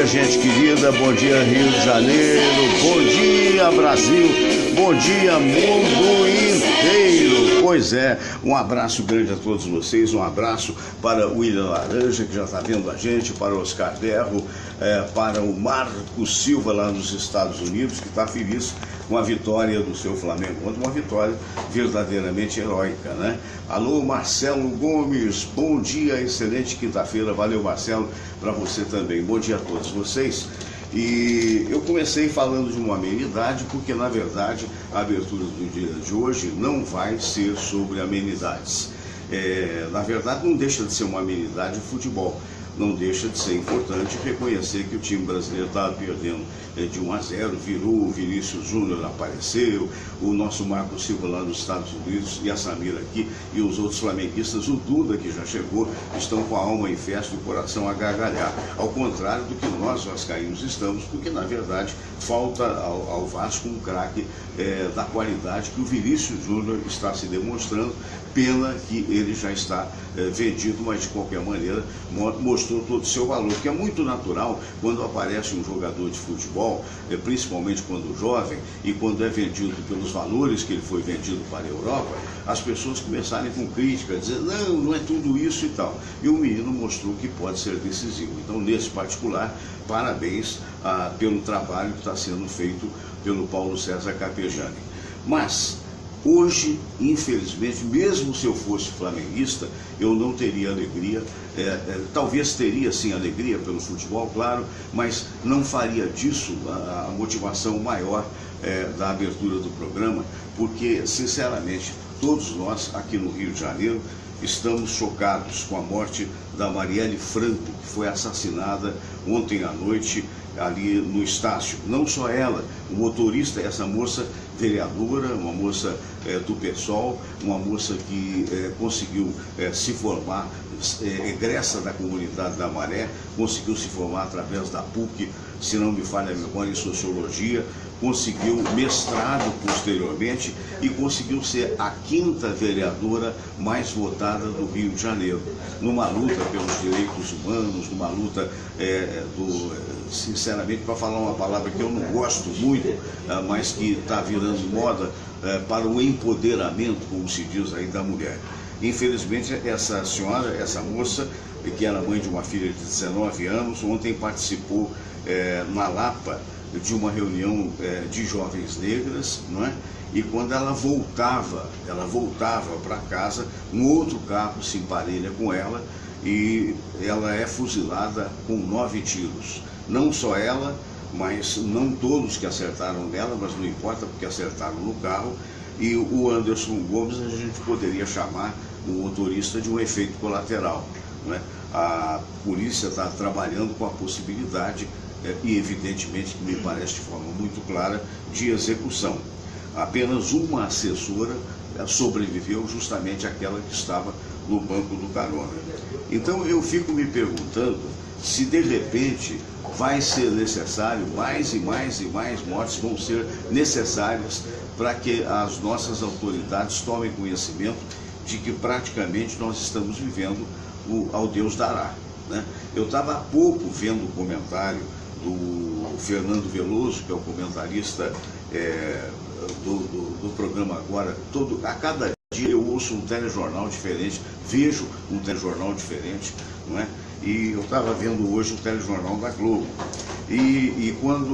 Gente querida, bom dia Rio de Janeiro, bom dia Brasil, bom dia mundo inteiro. Pois é, um abraço grande a todos vocês, um abraço para o William Laranja, que já está vendo a gente, para o Oscar Derro, para o Marco Silva lá nos Estados Unidos, que está feliz com a vitória do seu Flamengo, uma vitória verdadeiramente heróica, né? Alô, Marcelo Gomes, bom dia, excelente quinta-feira, valeu Marcelo, para você também, bom dia a todos vocês. E eu comecei falando de uma amenidade, porque na verdade a abertura do dia de hoje não vai ser sobre amenidades. Na verdade não deixa de ser uma amenidade o futebol. Não deixa de ser importante reconhecer que o time brasileiro estava perdendo de 1-0, virou, o Vinícius Júnior apareceu, o nosso Marco Silva lá nos Estados Unidos e a Samira aqui e os outros flamenguistas, o Duda que já chegou, estão com a alma em festa e o coração a gargalhar. Ao contrário do que nós vascaínos estamos, porque na verdade falta ao Vasco um craque da qualidade que o Vinícius Júnior está se demonstrando. Pena que ele já está vendido, mas de qualquer maneira mostrou todo o seu valor, que é muito natural quando aparece um jogador de futebol, principalmente quando jovem, e quando é vendido pelos valores que ele foi vendido para a Europa, as pessoas começarem com crítica, dizer, não é tudo isso e tal. E o menino mostrou que pode ser decisivo. Então, nesse particular, parabéns pelo trabalho que está sendo feito pelo Paulo César Capejani. Mas hoje, infelizmente, mesmo se eu fosse flamenguista, eu não teria alegria, talvez teria sim alegria pelo futebol, claro, mas não faria disso a motivação maior da abertura do programa, porque, sinceramente, todos nós aqui no Rio de Janeiro estamos chocados com a morte da Marielle Franco, que foi assassinada ontem à noite ali no Estácio. Não só ela, o motorista, essa moça vereadora, uma moça do PSOL, uma moça que conseguiu se formar, egressa da comunidade da Maré, conseguiu se formar através da PUC, se não me falha a memória, em Sociologia, conseguiu mestrado posteriormente e conseguiu ser a 5ª vereadora mais votada do Rio de Janeiro, numa luta pelos direitos humanos, numa luta sinceramente, para falar uma palavra que eu não gosto muito, mas que está virando moda, para o empoderamento, como se diz aí, da mulher. Infelizmente, essa senhora, essa moça, que era mãe de uma filha de 19 anos, ontem participou na Lapa de uma reunião de jovens negras, não é? E quando ela voltava para casa, um outro carro se emparelha com ela e ela é fuzilada com 9 tiros. Não só ela, mas não todos que acertaram nela, mas não importa porque acertaram no carro. E o Anderson Gomes a gente poderia chamar o motorista de um efeito colateral, né? A polícia está trabalhando com a possibilidade, e evidentemente que me parece de forma muito clara, de execução. Apenas uma assessora sobreviveu, justamente aquela que estava no banco do carona. Então eu fico me perguntando se de repente vai ser necessário, mais e mais e mais mortes vão ser necessárias para que as nossas autoridades tomem conhecimento de que praticamente nós estamos vivendo o ao Deus dará, né? Eu estava há pouco vendo o comentário do Fernando Veloso, que é o comentarista do programa agora, a cada dia eu ouço um telejornal diferente, vejo um telejornal diferente, não é? E eu estava vendo hoje o telejornal da Globo. E quando,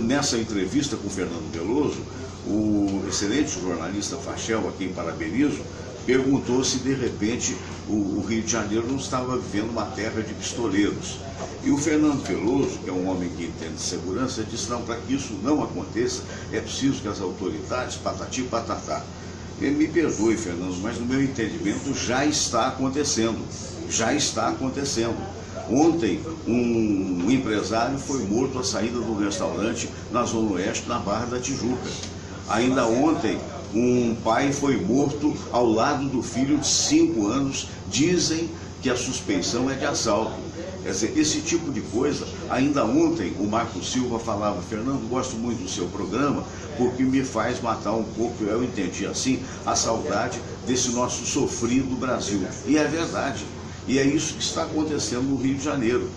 nessa entrevista com o Fernando Veloso, o excelente jornalista Fachel, a quem parabenizo, perguntou se de repente o Rio de Janeiro não estava vivendo uma terra de pistoleiros. E o Fernando Veloso, que é um homem que entende de segurança, disse: não, para que isso não aconteça, é preciso que as autoridades, patati patatá. Ele me perdoe, Fernando, mas no meu entendimento já está acontecendo. Já está acontecendo. Ontem, um empresário foi morto à saída do restaurante na Zona Oeste, na Barra da Tijuca. Ainda ontem, um pai foi morto ao lado do filho de 5 anos. Dizem que a suspeição é de assalto. Quer dizer, esse tipo de coisa. Ainda ontem, o Marco Silva falava: Fernando, gosto muito do seu programa, porque me faz matar um pouco, eu entendi assim, a saudade desse nosso sofrido Brasil. E é verdade. E é isso que está acontecendo no Rio de Janeiro.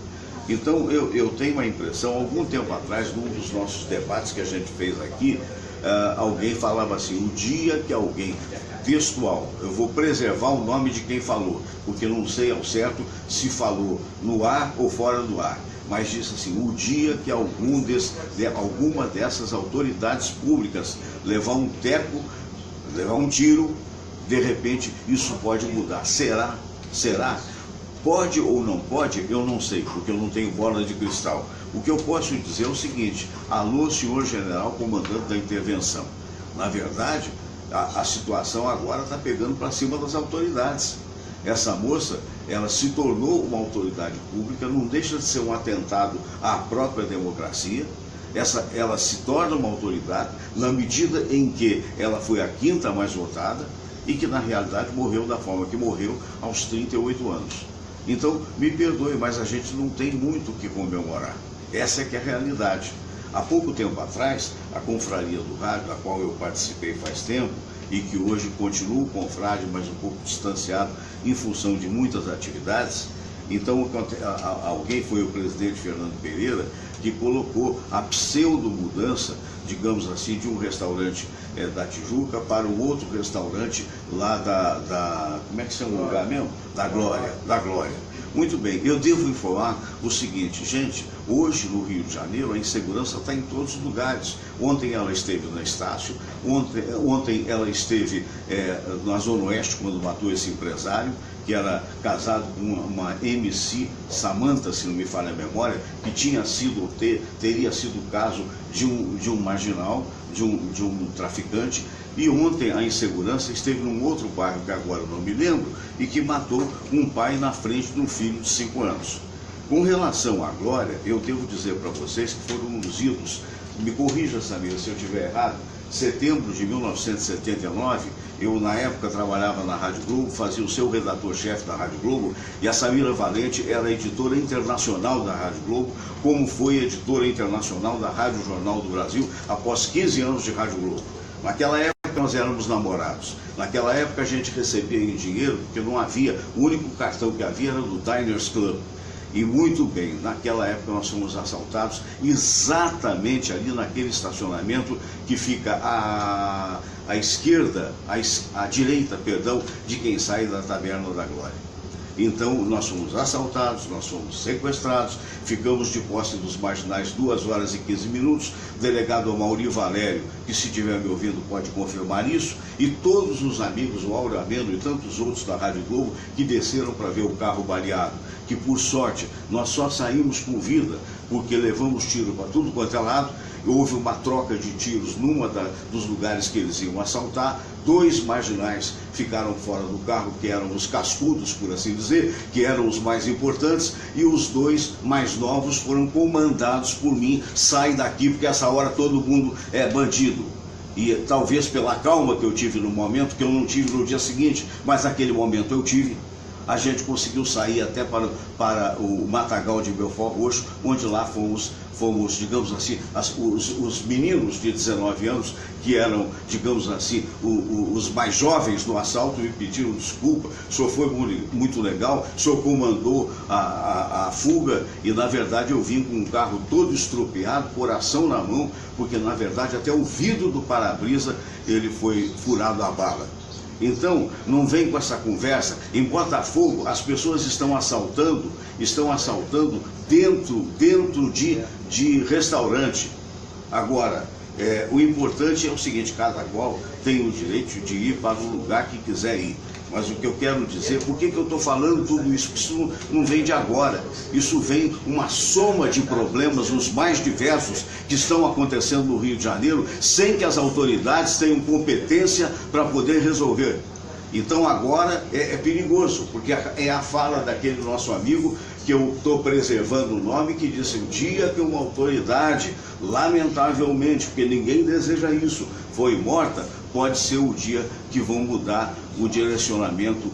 Então, eu tenho a impressão, algum tempo atrás, num dos nossos debates que a gente fez aqui, alguém falava assim: o dia que alguém, textual, eu vou preservar o nome de quem falou, porque não sei ao certo se falou no ar ou fora do ar, mas disse assim: o dia que alguma dessas autoridades públicas levar um teco, levar um tiro, de repente isso pode mudar. Será? Será? Pode ou não pode? Eu não sei, porque eu não tenho bola de cristal. O que eu posso dizer é o seguinte: alô, senhor general comandante da intervenção. Na verdade, a situação agora está pegando para cima das autoridades. Essa moça, ela se tornou uma autoridade pública, não deixa de ser um atentado à própria democracia. Ela se torna uma autoridade na medida em que ela foi a 5ª mais votada e que, na realidade, morreu da forma que morreu, aos 38 anos. Então, me perdoe, mas a gente não tem muito o que comemorar. Essa é que é a realidade. Há pouco tempo atrás, a Confraria do Rádio, da qual eu participei faz tempo, e que hoje continuo confrade, mas um pouco distanciado em função de muitas atividades. Então, alguém, foi o presidente Fernando Pereira, que colocou a pseudo-mudança, digamos assim, de um restaurante da Tijuca para um outro restaurante lá como é que chama o lugar mesmo? Da Glória. Muito bem, eu devo informar o seguinte, gente: hoje no Rio de Janeiro a insegurança está em todos os lugares. Ontem ela esteve na Estácio, ontem ela esteve na Zona Oeste, quando matou esse empresário, que era casado com uma MC, Samanta, se não me falha a memória, que teria sido o caso de um marginal, de um traficante. E ontem a insegurança esteve num outro bairro, que agora eu não me lembro, e que matou um pai na frente de um filho de 5 anos. Com relação à Glória, eu devo dizer para vocês que foram uns idos, me corrija, Samir, se eu estiver errado, setembro de 1979, eu na época trabalhava na Rádio Globo, fazia o seu redator-chefe da Rádio Globo, e a Samira Valente era editora internacional da Rádio Globo, como foi editora internacional da Rádio Jornal do Brasil, após 15 anos de Rádio Globo. Naquela época nós éramos namorados. Naquela época a gente recebia em dinheiro, porque não havia, o único cartão que havia era do Diners Club. E muito bem, naquela época nós fomos assaltados exatamente ali naquele estacionamento que fica à esquerda, à direita, perdão, de quem sai da Taverna da Glória. Então nós fomos assaltados, nós fomos sequestrados, ficamos de posse dos marginais 2 horas e 15 minutos, o delegado Amauri Valério, que se estiver me ouvindo pode confirmar isso, e todos os amigos, o Áureo Amendo e tantos outros da Rádio Globo, que desceram para ver o carro baleado, que por sorte nós só saímos com vida, porque levamos tiro para tudo quanto é lado. Houve uma troca de tiros dos lugares que eles iam assaltar. 2 marginais ficaram fora do carro, que eram os cascudos, por assim dizer, que eram os mais importantes, e os 2 mais novos foram comandados por mim: sai daqui, porque essa hora todo mundo é bandido. E talvez pela calma que eu tive no momento, que eu não tive no dia seguinte, mas naquele momento eu tive, a gente conseguiu sair até para o Matagal de Belfort Roxo, onde lá fomos, digamos assim, os meninos de 19 anos, que eram, digamos assim, os mais jovens no assalto, me pediram desculpa: o senhor foi muito legal, o senhor comandou a fuga, e na verdade eu vim com um carro todo estropiado, coração na mão, porque na verdade até o vidro do para-brisa ele foi furado a bala. Então, não vem com essa conversa. Em Botafogo, as pessoas estão assaltando dentro de restaurante. Agora, o importante é o seguinte, cada qual tem o direito de ir para o lugar que quiser ir. Mas o que eu quero dizer, por que eu estou falando tudo isso? Isso não vem de agora. Isso vem uma soma de problemas, os mais diversos, que estão acontecendo no Rio de Janeiro, sem que as autoridades tenham competência para poder resolver. Então agora é perigoso, porque é a fala daquele nosso amigo, que eu estou preservando o nome, que disse: o dia que uma autoridade, lamentavelmente, porque ninguém deseja isso, foi morta, pode ser o dia que vão mudar o direcionamento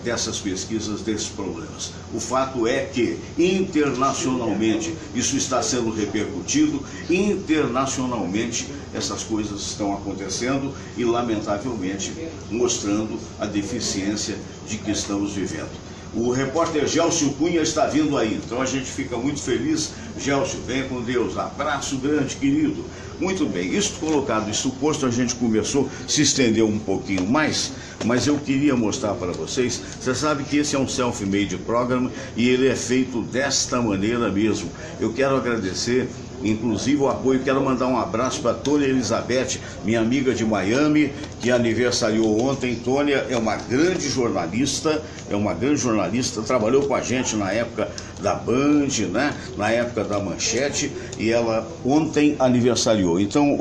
dessas pesquisas, desses problemas. O fato é que, internacionalmente, isso está sendo repercutido, internacionalmente essas coisas estão acontecendo e, lamentavelmente, mostrando a deficiência de que estamos vivendo. O repórter Gelcio Cunha está vindo aí, então a gente fica muito feliz. Gelcio, venha com Deus, abraço grande, querido. Muito bem, isso colocado, isso posto, a gente começou a se estender um pouquinho mais, mas eu queria mostrar para vocês. Você sabe que esse é um self-made program e ele é feito desta maneira mesmo. Eu quero agradecer, inclusive, o apoio. Quero mandar um abraço para Tônia Elizabeth, minha amiga de Miami, que aniversariou ontem. Tônia é uma grande jornalista, trabalhou com a gente na época da Band, né? Na época da Manchete, e ela ontem aniversariou. Então,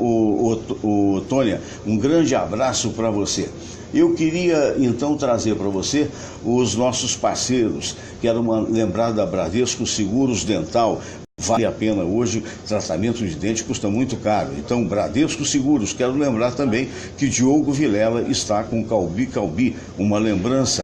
Tônia, um grande abraço para você. Eu queria então trazer para você os nossos parceiros. Quero lembrar da Bradesco Seguros Dental. Vale a pena hoje, tratamento de dente custa muito caro. Então, Bradesco Seguros. Quero lembrar também que Diogo Vilela está com Calbi, uma lembrança.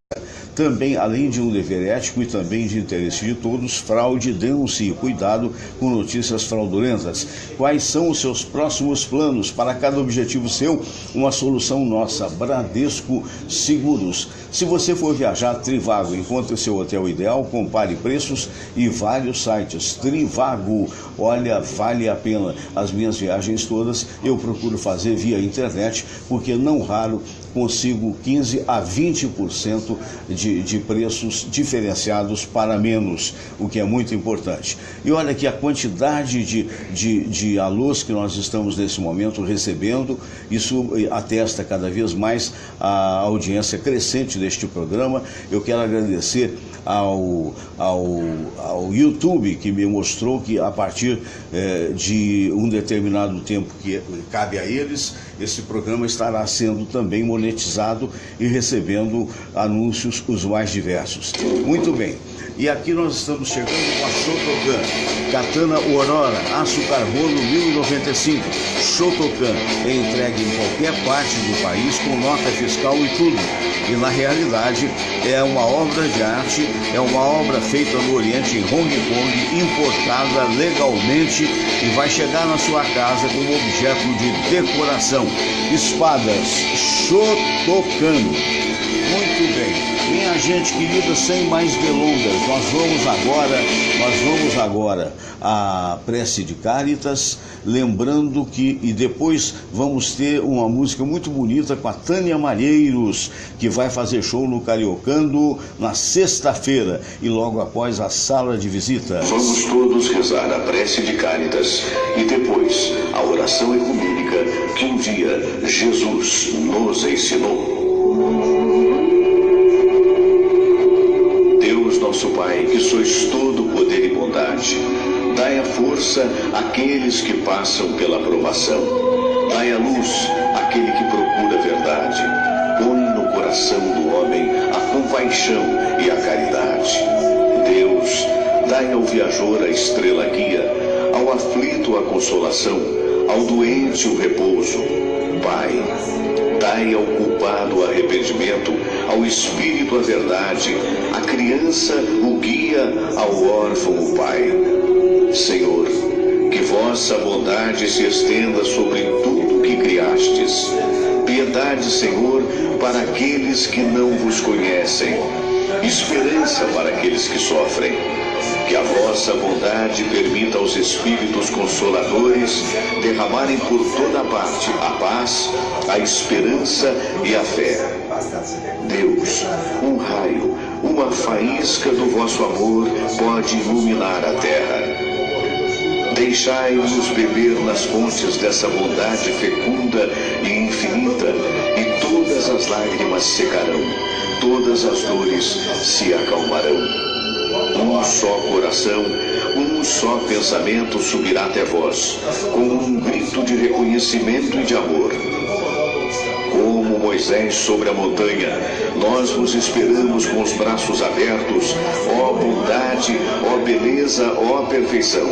Também, além de um dever ético e também de interesse de todos, fraude, denuncie. Cuidado com notícias fraudulentas. Quais são os seus próximos planos? Para cada objetivo seu, uma solução nossa. Bradesco Seguros. Se você for viajar, Trivago, encontre seu hotel ideal, compare preços e vários sites. Trivago, olha, vale a pena. As minhas viagens todas eu procuro fazer via internet, porque não raro consigo 15% a 20% de preços diferenciados para menos, o que é muito importante. E olha que a quantidade de alôs que nós estamos nesse momento recebendo, isso atesta cada vez mais a audiência crescente deste programa. Eu quero agradecer ao YouTube, que me mostrou que a partir de um determinado tempo que cabe a eles, esse programa estará sendo também monetizado e recebendo anúncios os mais diversos. Muito bem. E aqui nós estamos chegando com a Shotokan, Katana Aurora, aço carbono 1095. Shotokan é entregue em qualquer parte do país com nota fiscal e tudo. E na realidade é uma obra de arte, é uma obra feita no Oriente, em Hong Kong, importada legalmente e vai chegar na sua casa como objeto de decoração. Espadas Shotokan. Muito bem. Minha gente querida, sem mais delongas, nós vamos agora à prece de Cáritas, lembrando que, e depois vamos ter uma música muito bonita com a Tânia Malheiros, que vai fazer show no Cariocando na sexta-feira, e logo após a sala de visita. Vamos todos rezar a prece de Cáritas e depois a oração ecumênica que um dia Jesus nos ensinou. Nosso Pai, que sois todo poder e bondade, dai a força àqueles que passam pela provação, dai a luz àquele que procura a verdade, põe no coração do homem a compaixão e a caridade. Deus, dai ao viajor a estrela guia, ao aflito a consolação, ao doente o repouso. Pai, dai ao culpado o arrependimento, ao espírito a verdade, à criança o guia, ao órfão o pai. Senhor, que vossa bondade se estenda sobre tudo que criastes. Piedade, Senhor, para aqueles que não vos conhecem. Esperança para aqueles que sofrem. Que a vossa bondade permita aos Espíritos Consoladores derramarem por toda parte a paz, a esperança e a fé. Deus, um raio, uma faísca do vosso amor pode iluminar a terra. Deixai-nos beber nas fontes dessa bondade fecunda e infinita, e todas as lágrimas secarão, todas as dores se acalmarão. Um só coração, um só pensamento subirá até vós, com um grito de reconhecimento e de amor. Como Moisés sobre a montanha, nós vos esperamos com os braços abertos, ó bondade, ó beleza, ó perfeição.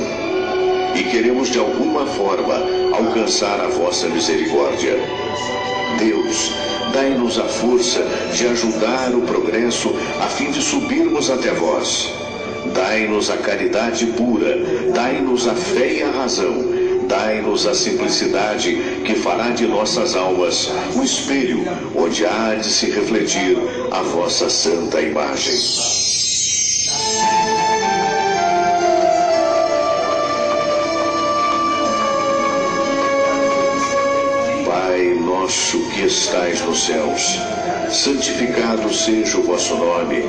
E queremos de alguma forma alcançar a vossa misericórdia. Deus, dai-nos a força de ajudar o progresso a fim de subirmos até vós. Dai-nos a caridade pura, dai-nos a fé e a razão, dai-nos a simplicidade que fará de nossas almas um espelho onde há de se refletir a vossa santa imagem. Nosso que estais nos céus, santificado seja o vosso nome.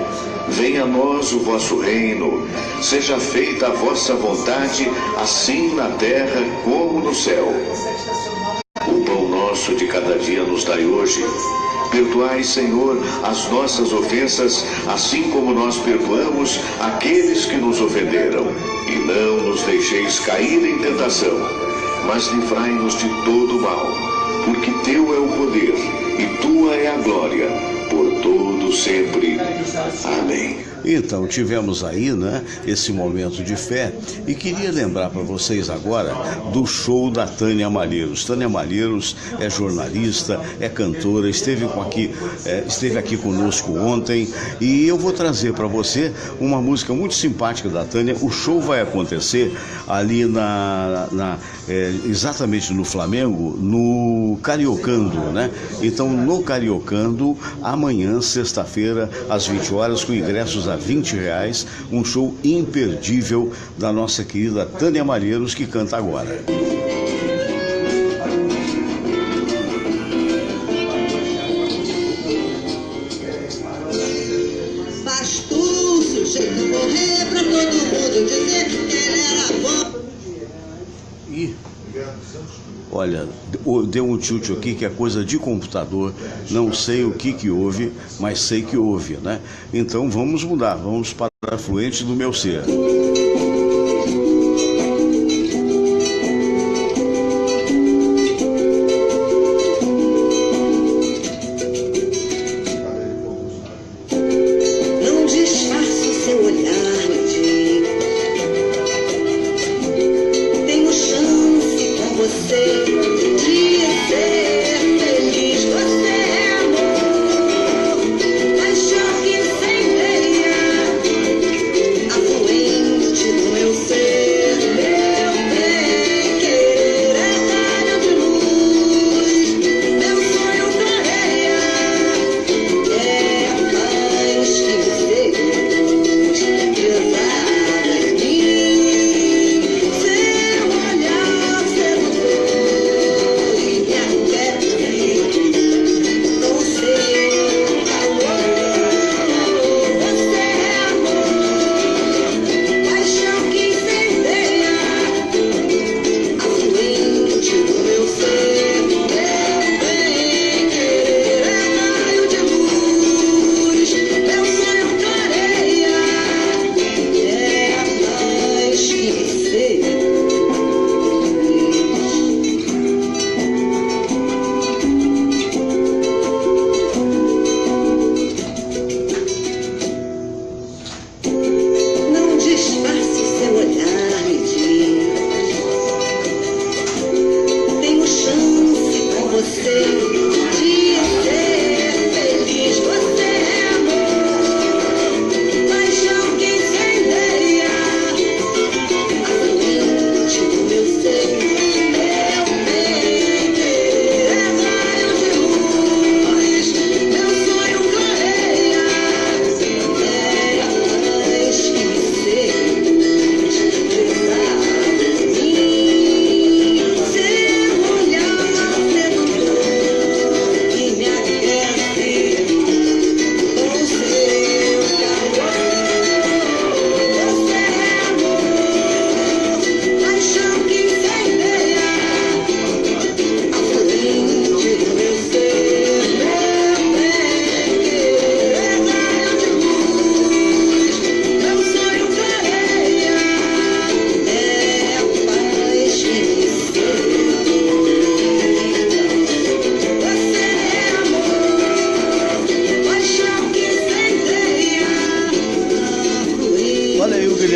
Venha a nós o vosso reino. Seja feita a vossa vontade, assim na terra como no céu. O pão nosso de cada dia nos dai hoje. Perdoai, Senhor, as nossas ofensas, assim como nós perdoamos aqueles que nos ofenderam. E não nos deixeis cair em tentação, mas livrai-nos de todo mal. Porque teu é o poder e tua é a glória, por todo sempre. Amém. Então, tivemos aí, né, esse momento de fé, e queria lembrar para vocês agora do show da Tânia Malheiros. Tânia Malheiros é jornalista, é cantora, esteve aqui conosco ontem, e eu vou trazer para você uma música muito simpática da Tânia. O show vai acontecer ali exatamente no Flamengo, no Cariocando, né? Então, no Cariocando, amanhã, sexta-feira, às 20 horas, com ingressos a R$20, um show imperdível da nossa querida Tânia Malheiros, que canta agora. Bastou o sujeito correr pra todo mundo dizer que ele era bom. Ih, olha, deu um tilt aqui que é coisa de computador, não sei o que houve, mas sei que houve, né? Então vamos mudar, vamos para a fluente do meu ser. Não disfarce o seu olhar, meu dia. Tenho chance com você de ser feliz. Você é amor, paixão que incendeia, afluente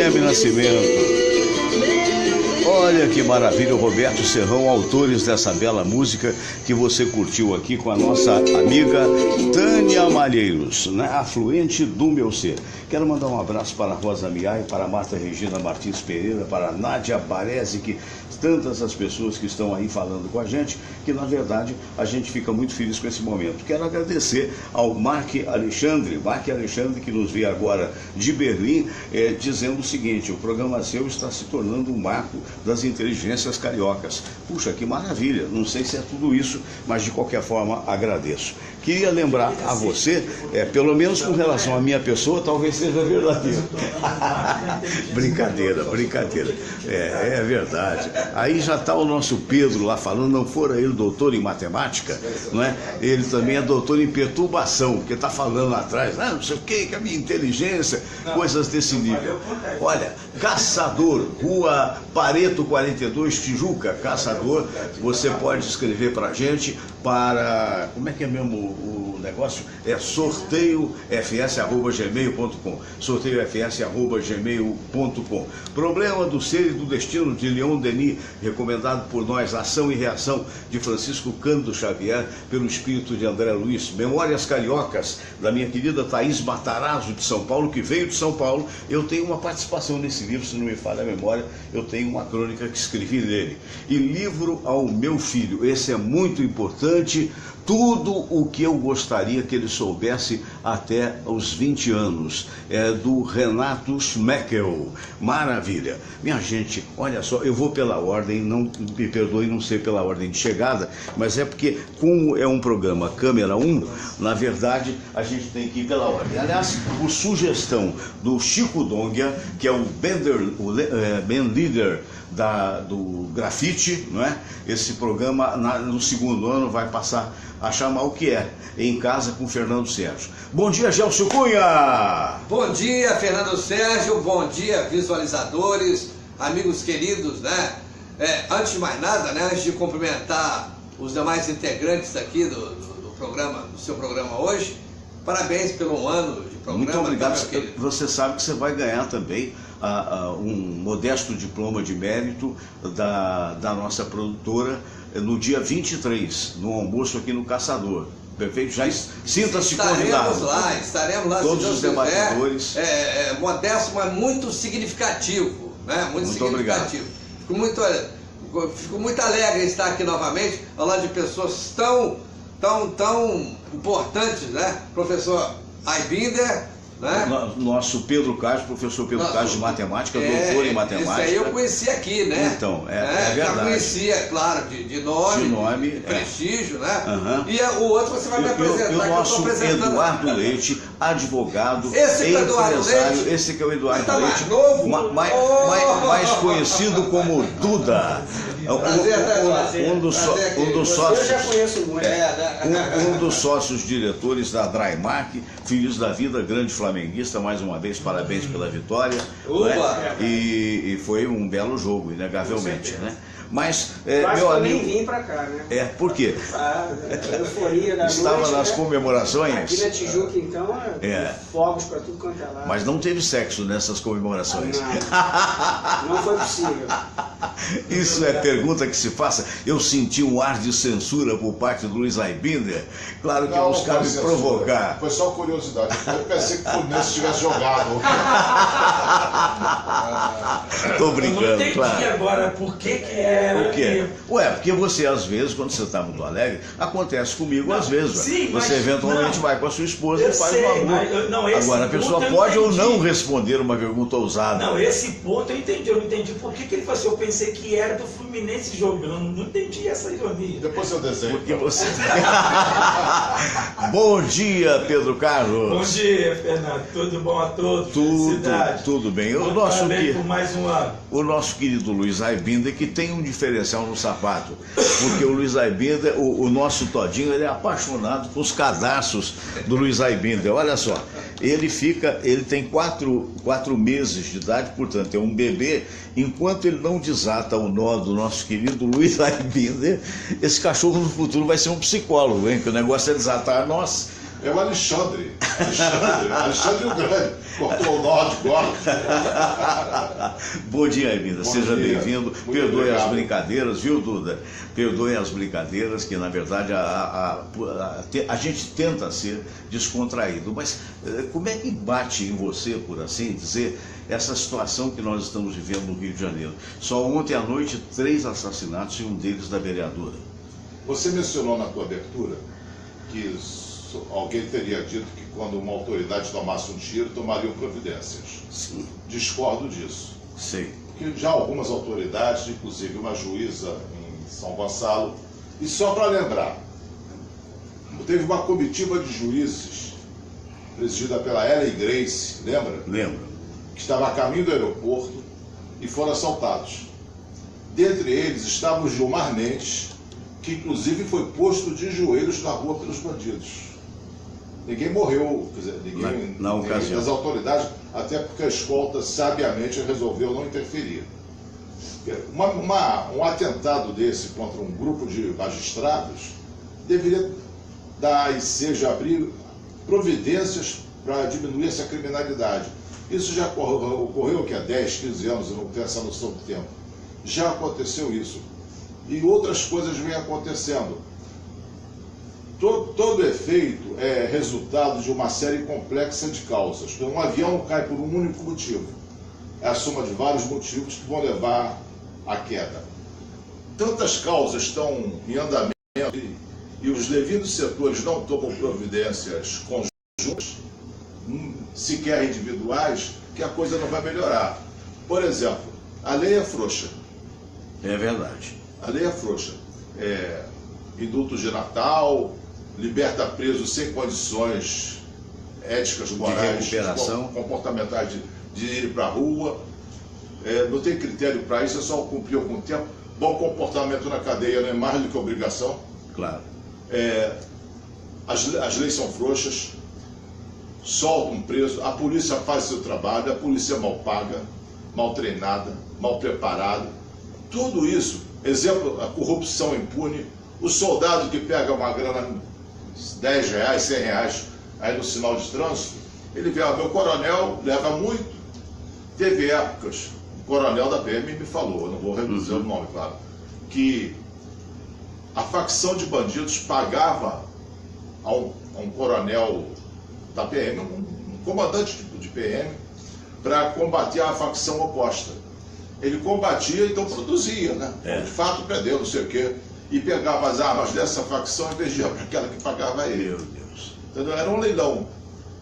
Guilherme Nascimento. Olha que maravilha, o Roberto Serrão, autores dessa bela música que você curtiu aqui com a nossa amiga Tânia Malheiros, né? Afluente do meu ser. Quero mandar um abraço para a Rosa Miai, para a Marta Regina Martins Pereira, para a Nádia Baresi, que tantas as pessoas que estão aí falando com a gente, que na verdade a gente fica muito feliz com esse momento. Quero agradecer ao Mark Alexandre que nos vê agora de Berlim, dizendo o seguinte: o programa seu está se tornando um marco das inteligências cariocas. Puxa, que maravilha, não sei se é tudo isso, mas de qualquer forma agradeço. Queria lembrar a você, pelo menos com relação à minha pessoa, talvez seja verdadeiro. Brincadeira. É verdade. Aí já está o nosso Pedro lá falando, não fora ele doutor em matemática, não é? Ele também é doutor em perturbação, porque está falando lá atrás, não sei o que a minha inteligência, coisas desse nível. Olha, Caçador, Rua Pareto 42, Tijuca, Caçador, você pode escrever para a gente para, como é que é mesmo o negócio? É sorteiofs@gmail.com, sorteiofs@gmail.com. Problema do Ser e do Destino, de Leon Denis, recomendado por nós, Ação e Reação, de Francisco Cândido Xavier, pelo espírito de André Luiz. Memórias Cariocas, da minha querida Thaís Matarazzo, de São Paulo, que veio de São Paulo. Eu tenho uma participação nesse livro, se não me falha a memória, eu tenho uma crônica que escrevi nele. E Livro ao Meu Filho, esse é muito importante, tudo o que eu gostaria que ele soubesse até os 20 anos, é do Renato Schmeckel. Maravilha. Minha gente, olha só, eu vou pela ordem, não me perdoe, não sei pela ordem de chegada, mas é porque, como é um programa Câmera 1, na verdade, a gente tem que ir pela ordem. Aliás, por sugestão do Chico Dongia, que é o band leader do grafite, não é? Esse programa no segundo ano vai passar a chamar o que é Em Casa com Fernando Sérgio. Bom dia, Gelson Cunha! Bom dia, Fernando Sérgio, bom dia, visualizadores, amigos queridos, né? Antes de mais nada, né, antes de cumprimentar os demais integrantes aqui do programa, do seu programa hoje, parabéns pelo ano de programa. Muito obrigado. Você sabe que você vai ganhar também um modesto diploma de mérito da nossa produtora no dia 23, no almoço aqui no Caçador. Perfeito? Já sinta-se convidado. Estaremos lá. Todos os debatedores. Modesto, mas muito significativo, né? Muito significativo. Obrigado. Fico muito alegre em estar aqui novamente, ao lado de pessoas tão importantes, né? Professor Aibinder, né? Nosso Pedro Carlos, professor Pedro Carlos de matemática, doutor em matemática. Isso aí eu conheci aqui, né? Então, é verdade. Já conhecia, claro, de nome, prestígio, né? Uhum. E o outro você vai me apresentar. E o nosso Eduardo Leite, advogado, empresário. Esse que é o Eduardo Leite, novo. mais conhecido como Duda. Um dos sócios. Eu já conheço muito. Um dos sócios diretores da Drymark, Filhos da Vida, grande flamenguista, mais uma vez, parabéns pela vitória. Né? E foi um belo jogo, inegavelmente, né? Mas, meu amigo, nem vim pra cá, né? Por quê? A euforia da Estava noite, nas né? comemorações. Aqui na Tijuca, então, fogos pra tudo quanto é lado. Mas não teve sexo nessas comemorações. Não foi possível. Isso é pergunta que se faça. Eu senti um ar de censura por parte do Luiz Aibinder. Claro que buscava me provocar. Foi só curiosidade. Eu pensei que o Fluminense tivesse jogado. Tô brincando, eu não entendi claro. Agora por que era. O quê? Porque você, às vezes, quando você está muito alegre, acontece comigo às vezes. Sim, você eventualmente vai com a sua esposa e faz sei, uma boa. Agora, a pessoa pode ou não responder uma pergunta ousada. Não, esse ponto eu entendi. Eu não entendi por que ele falou assim. Eu pensei que era do Fluminense jogando. Não entendi essa ironia. Depois eu desenho. Porque você... Bom dia, Pedro Carlos. Bom dia, Fernando. Tudo bom a todos? Tudo bem. Parabéns por mais um ano. O nosso querido Luiz Aibinder, que tem um diferencial no sapato, porque o Luiz Aibinder, o nosso Todinho, ele é apaixonado por os cadastros do Luiz Aibinder. Olha só, ele tem 4 meses de idade, portanto é um bebê. Enquanto ele não desata o nó do nosso querido Luiz Aibinder, esse cachorro no futuro vai ser um psicólogo, hein? Que o negócio é desatar nós, É o Alexandre o Grande. Cortou o norte, agora. Bom dia, Emília. Seja bem-vindo. Perdoe obrigado. as brincadeiras, viu, Duda? Perdoe as brincadeiras, que na verdade a gente tenta ser descontraído. Mas como é que bate em você, por assim dizer, essa situação que nós estamos vivendo no Rio de Janeiro? Só ontem à noite, 3 assassinatos e um deles da vereadora. Você mencionou na tua abertura que alguém teria dito que quando uma autoridade tomasse um tiro, tomariam providências. Sim. Discordo disso. Sei. Porque já algumas autoridades, inclusive uma juíza em São Gonçalo, e só para lembrar, teve uma comitiva de juízes, presidida pela Ellen Grace, lembra? Lembro. Que estava a caminho do aeroporto e foram assaltados. Dentre eles estava o Gilmar Mendes, que inclusive foi posto de joelhos na rua pelos bandidos. Ninguém morreu, quer dizer, ninguém das autoridades, até porque a escolta sabiamente resolveu não interferir. Um atentado desse contra um grupo de magistrados deveria dar e seja abrir providências para diminuir essa criminalidade. Isso já ocorreu aqui há 10, 15 anos, eu não tenho essa noção do tempo. Já aconteceu isso. E outras coisas vêm acontecendo. Todo efeito é resultado de uma série complexa de causas. Um avião não cai por um único motivo. É a soma de vários motivos que vão levar à queda. Tantas causas estão em andamento e os devidos setores não tomam providências conjuntas, sequer individuais, que a coisa não vai melhorar. Por exemplo, a lei é frouxa. É verdade. A lei é frouxa. Indultos de Natal, liberta presos sem condições éticas, morais, de recuperação, comportamentais de ir para a rua. Não tem critério para isso, é só cumprir algum tempo. Bom comportamento na cadeia não é mais do que obrigação. Claro. As leis são frouxas, soltam preso, a polícia faz seu trabalho, a polícia é mal paga, mal treinada, mal preparada. Tudo isso, exemplo, a corrupção impune, o soldado que pega uma grana, R$10, R$100, aí no sinal de trânsito, ele vê, meu coronel leva muito. Teve épocas, o coronel da PM me falou, eu não vou reduzir o nome, claro, que a facção de bandidos pagava a um coronel da PM, um comandante de PM, para combater a facção oposta. Ele combatia, então produzia, né? De fato, prendeu, não sei o quê. E pegava as armas dessa facção e vendia para aquela que pagava ele. Meu Deus. Entendeu? Era um leilão.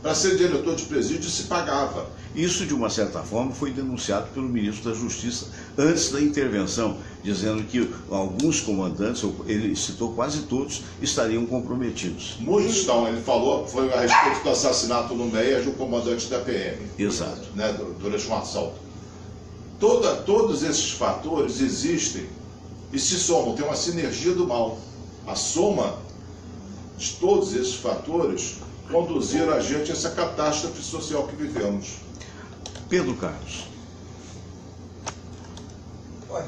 Para ser diretor de presídio se pagava. Isso, de uma certa forma, foi denunciado pelo ministro da Justiça antes da intervenção, dizendo que alguns comandantes, ele citou quase todos, estariam comprometidos. Muitos estão. Ele falou, foi a respeito do assassinato no Meias de um comandante da PM. Exato. Né, durante um assalto. Todos esses fatores existem e se somam, tem uma sinergia do mal. A soma de todos esses fatores conduziram a gente a essa catástrofe social que vivemos. Pedro Carlos. Olha,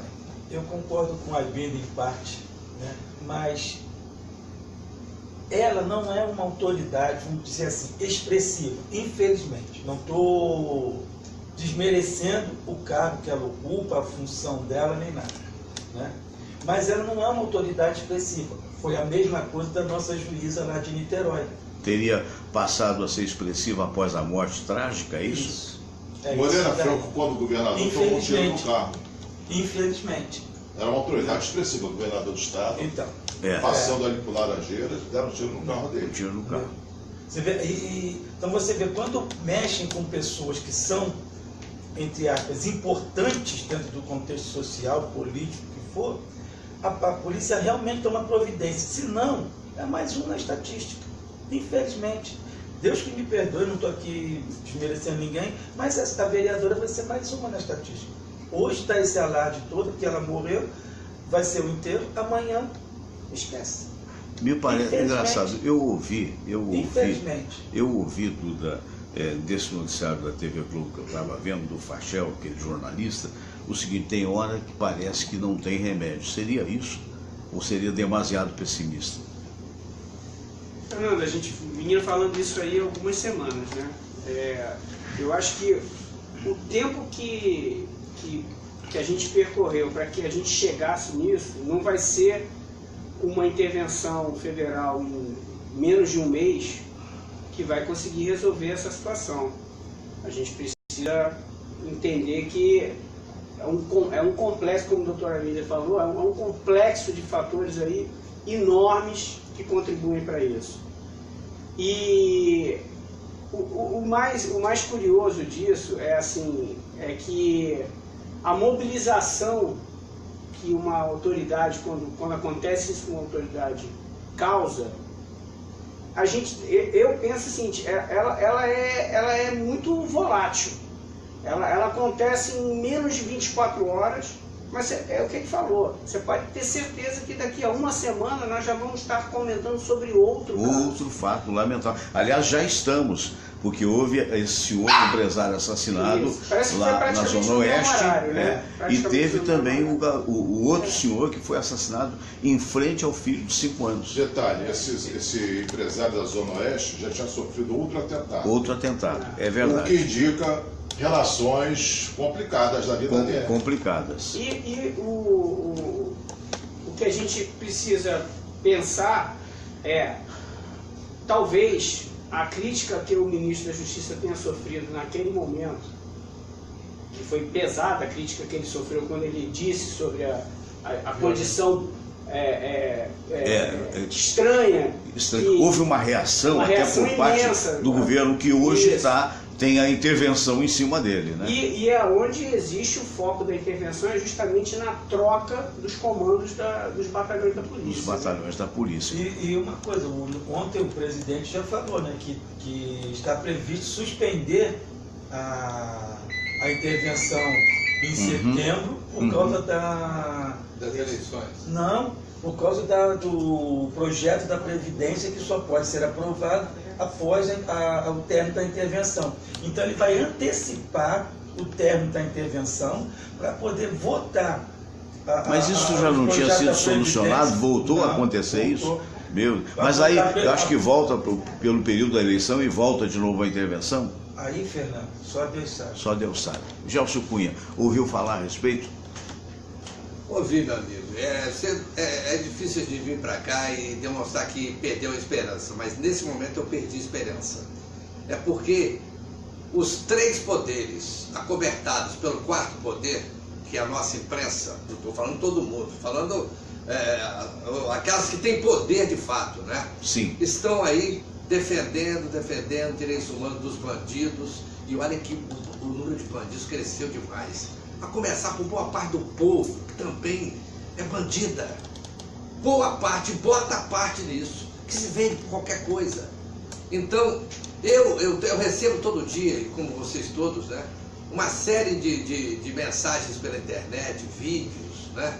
eu concordo com a Ibenda em parte, né? Mas ela não é uma autoridade, vamos dizer assim, expressiva, infelizmente. Não estou desmerecendo o cargo que ela ocupa, a função dela, nem nada, né? Mas ela não é uma autoridade expressiva. Foi a mesma coisa da nossa juíza lá de Niterói. Teria passado a ser expressiva após a morte trágica, é isso? Moreira Franco, quando governador, tomou um tiro no carro. Infelizmente. Era uma autoridade expressiva, o governador do estado. Então. Passando ali por Laranjeiras, deram um tiro no carro dele. Um tiro no carro. Você vê, então você vê, quando mexem com pessoas que são, entre aspas, importantes dentro do contexto social, político, que for, a polícia realmente toma providência. Se não, é mais um na estatística. Infelizmente. Deus que me perdoe, não estou aqui desmerecendo ninguém, mas essa vereadora vai ser mais uma na estatística. Hoje está esse alarde todo, que ela morreu, vai ser o enterro, amanhã esquece. Me parece engraçado, eu ouvi, Duda, desse noticiário da TV Globo que eu estava vendo, do Fachel, aquele jornalista, o seguinte: tem hora que parece que não tem remédio. Seria isso? Ou seria demasiado pessimista? Fernando, a gente vinha falando disso aí há algumas semanas, né? Eu acho que o tempo que a gente percorreu para que a gente chegasse nisso não vai ser uma intervenção federal em menos de um mês que vai conseguir resolver essa situação. A gente precisa entender que é um complexo, como o doutor Arília falou, é um complexo de fatores aí enormes que contribuem para isso. E o mais curioso disso é que a mobilização que uma autoridade, quando acontece isso com uma autoridade, causa, eu penso o seguinte, ela é muito volátil. Ela acontece em menos de 24 horas, mas é o que ele falou. Você pode ter certeza que daqui a uma semana nós já vamos estar comentando sobre outro fato lamentável. Aliás, já estamos, porque houve esse outro empresário assassinado lá na Zona Oeste, né? E teve também o outro senhor que foi assassinado em frente ao filho de 5 anos. Detalhe, esse empresário da Zona Oeste já tinha sofrido outro atentado. Outro atentado, é verdade. O que indica relações complicadas da vida dele. Complicadas. E o que a gente precisa pensar é, talvez a crítica que o ministro da Justiça tenha sofrido naquele momento, que foi pesada a crítica que ele sofreu quando ele disse sobre a condição estranha. Houve uma reação até por parte do governo que hoje tem a intervenção em cima dele, né? E é onde existe o foco da intervenção, é justamente na troca dos comandos dos batalhões da polícia. Dos batalhões da polícia. E uma coisa, ontem o presidente já falou, né, que está previsto suspender a intervenção em setembro por causa das eleições. Não, por causa do projeto da Previdência que só pode ser aprovado após o término da intervenção. Então ele vai antecipar o término da intervenção para poder votar. Mas isso já não tinha sido solucionado? Voltou a acontecer isso? Mas aí eu acho que volta pelo período da eleição e volta de novo a intervenção? Aí, Fernando, só Deus sabe. Só Deus sabe. Gelson Cunha, ouviu falar a respeito? Ouvi, meu amigo. É difícil de vir para cá e demonstrar que perdeu a esperança, mas nesse momento eu perdi a esperança. É porque os 3 poderes acobertados pelo 4º poder, que é a nossa imprensa, não estou falando todo mundo, estou falando aquelas que têm poder de fato, né? Sim. Estão aí defendendo direitos humanos dos bandidos, e olha que o número de bandidos cresceu demais. A começar com boa parte do povo, que também é bandida. Boa parte, bota a parte nisso, que se vende por qualquer coisa. Então, eu recebo todo dia, e como vocês todos, né, uma série de mensagens pela internet, vídeos, né?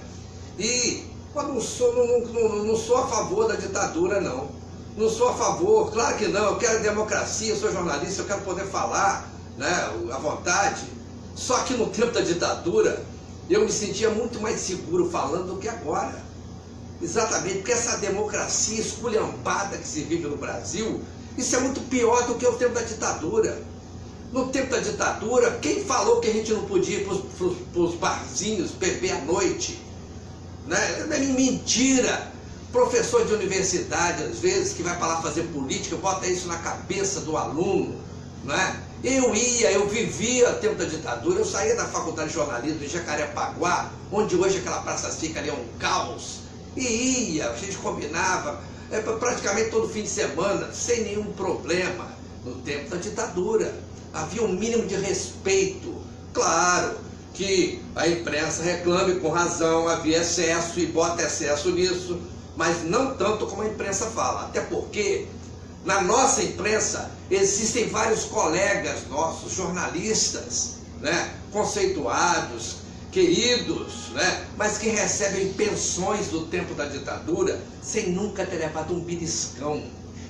E eu não sou a favor da ditadura, não. Não sou a favor, claro que não, eu quero democracia, eu sou jornalista, eu quero poder falar, né, à vontade. Só que no tempo da ditadura, eu me sentia muito mais seguro falando do que agora. Exatamente, porque essa democracia esculhambada que se vive no Brasil, isso é muito pior do que o tempo da ditadura. No tempo da ditadura, quem falou que a gente não podia ir para os barzinhos beber à noite? Né? É mentira. Professor de universidade, às vezes, que vai para lá fazer política, bota isso na cabeça do aluno, né? Eu vivia o tempo da ditadura, eu saía da faculdade de jornalismo em Jacarepaguá, onde hoje aquela Praça Cívica ali é um caos, e a gente combinava praticamente todo fim de semana, sem nenhum problema. No tempo da ditadura, havia um mínimo de respeito. Claro que a imprensa reclame com razão, havia excesso e bota excesso nisso, mas não tanto como a imprensa fala, até porque na nossa imprensa existem vários colegas nossos, jornalistas, né, conceituados, queridos, né, mas que recebem pensões do tempo da ditadura sem nunca ter levado um beliscão.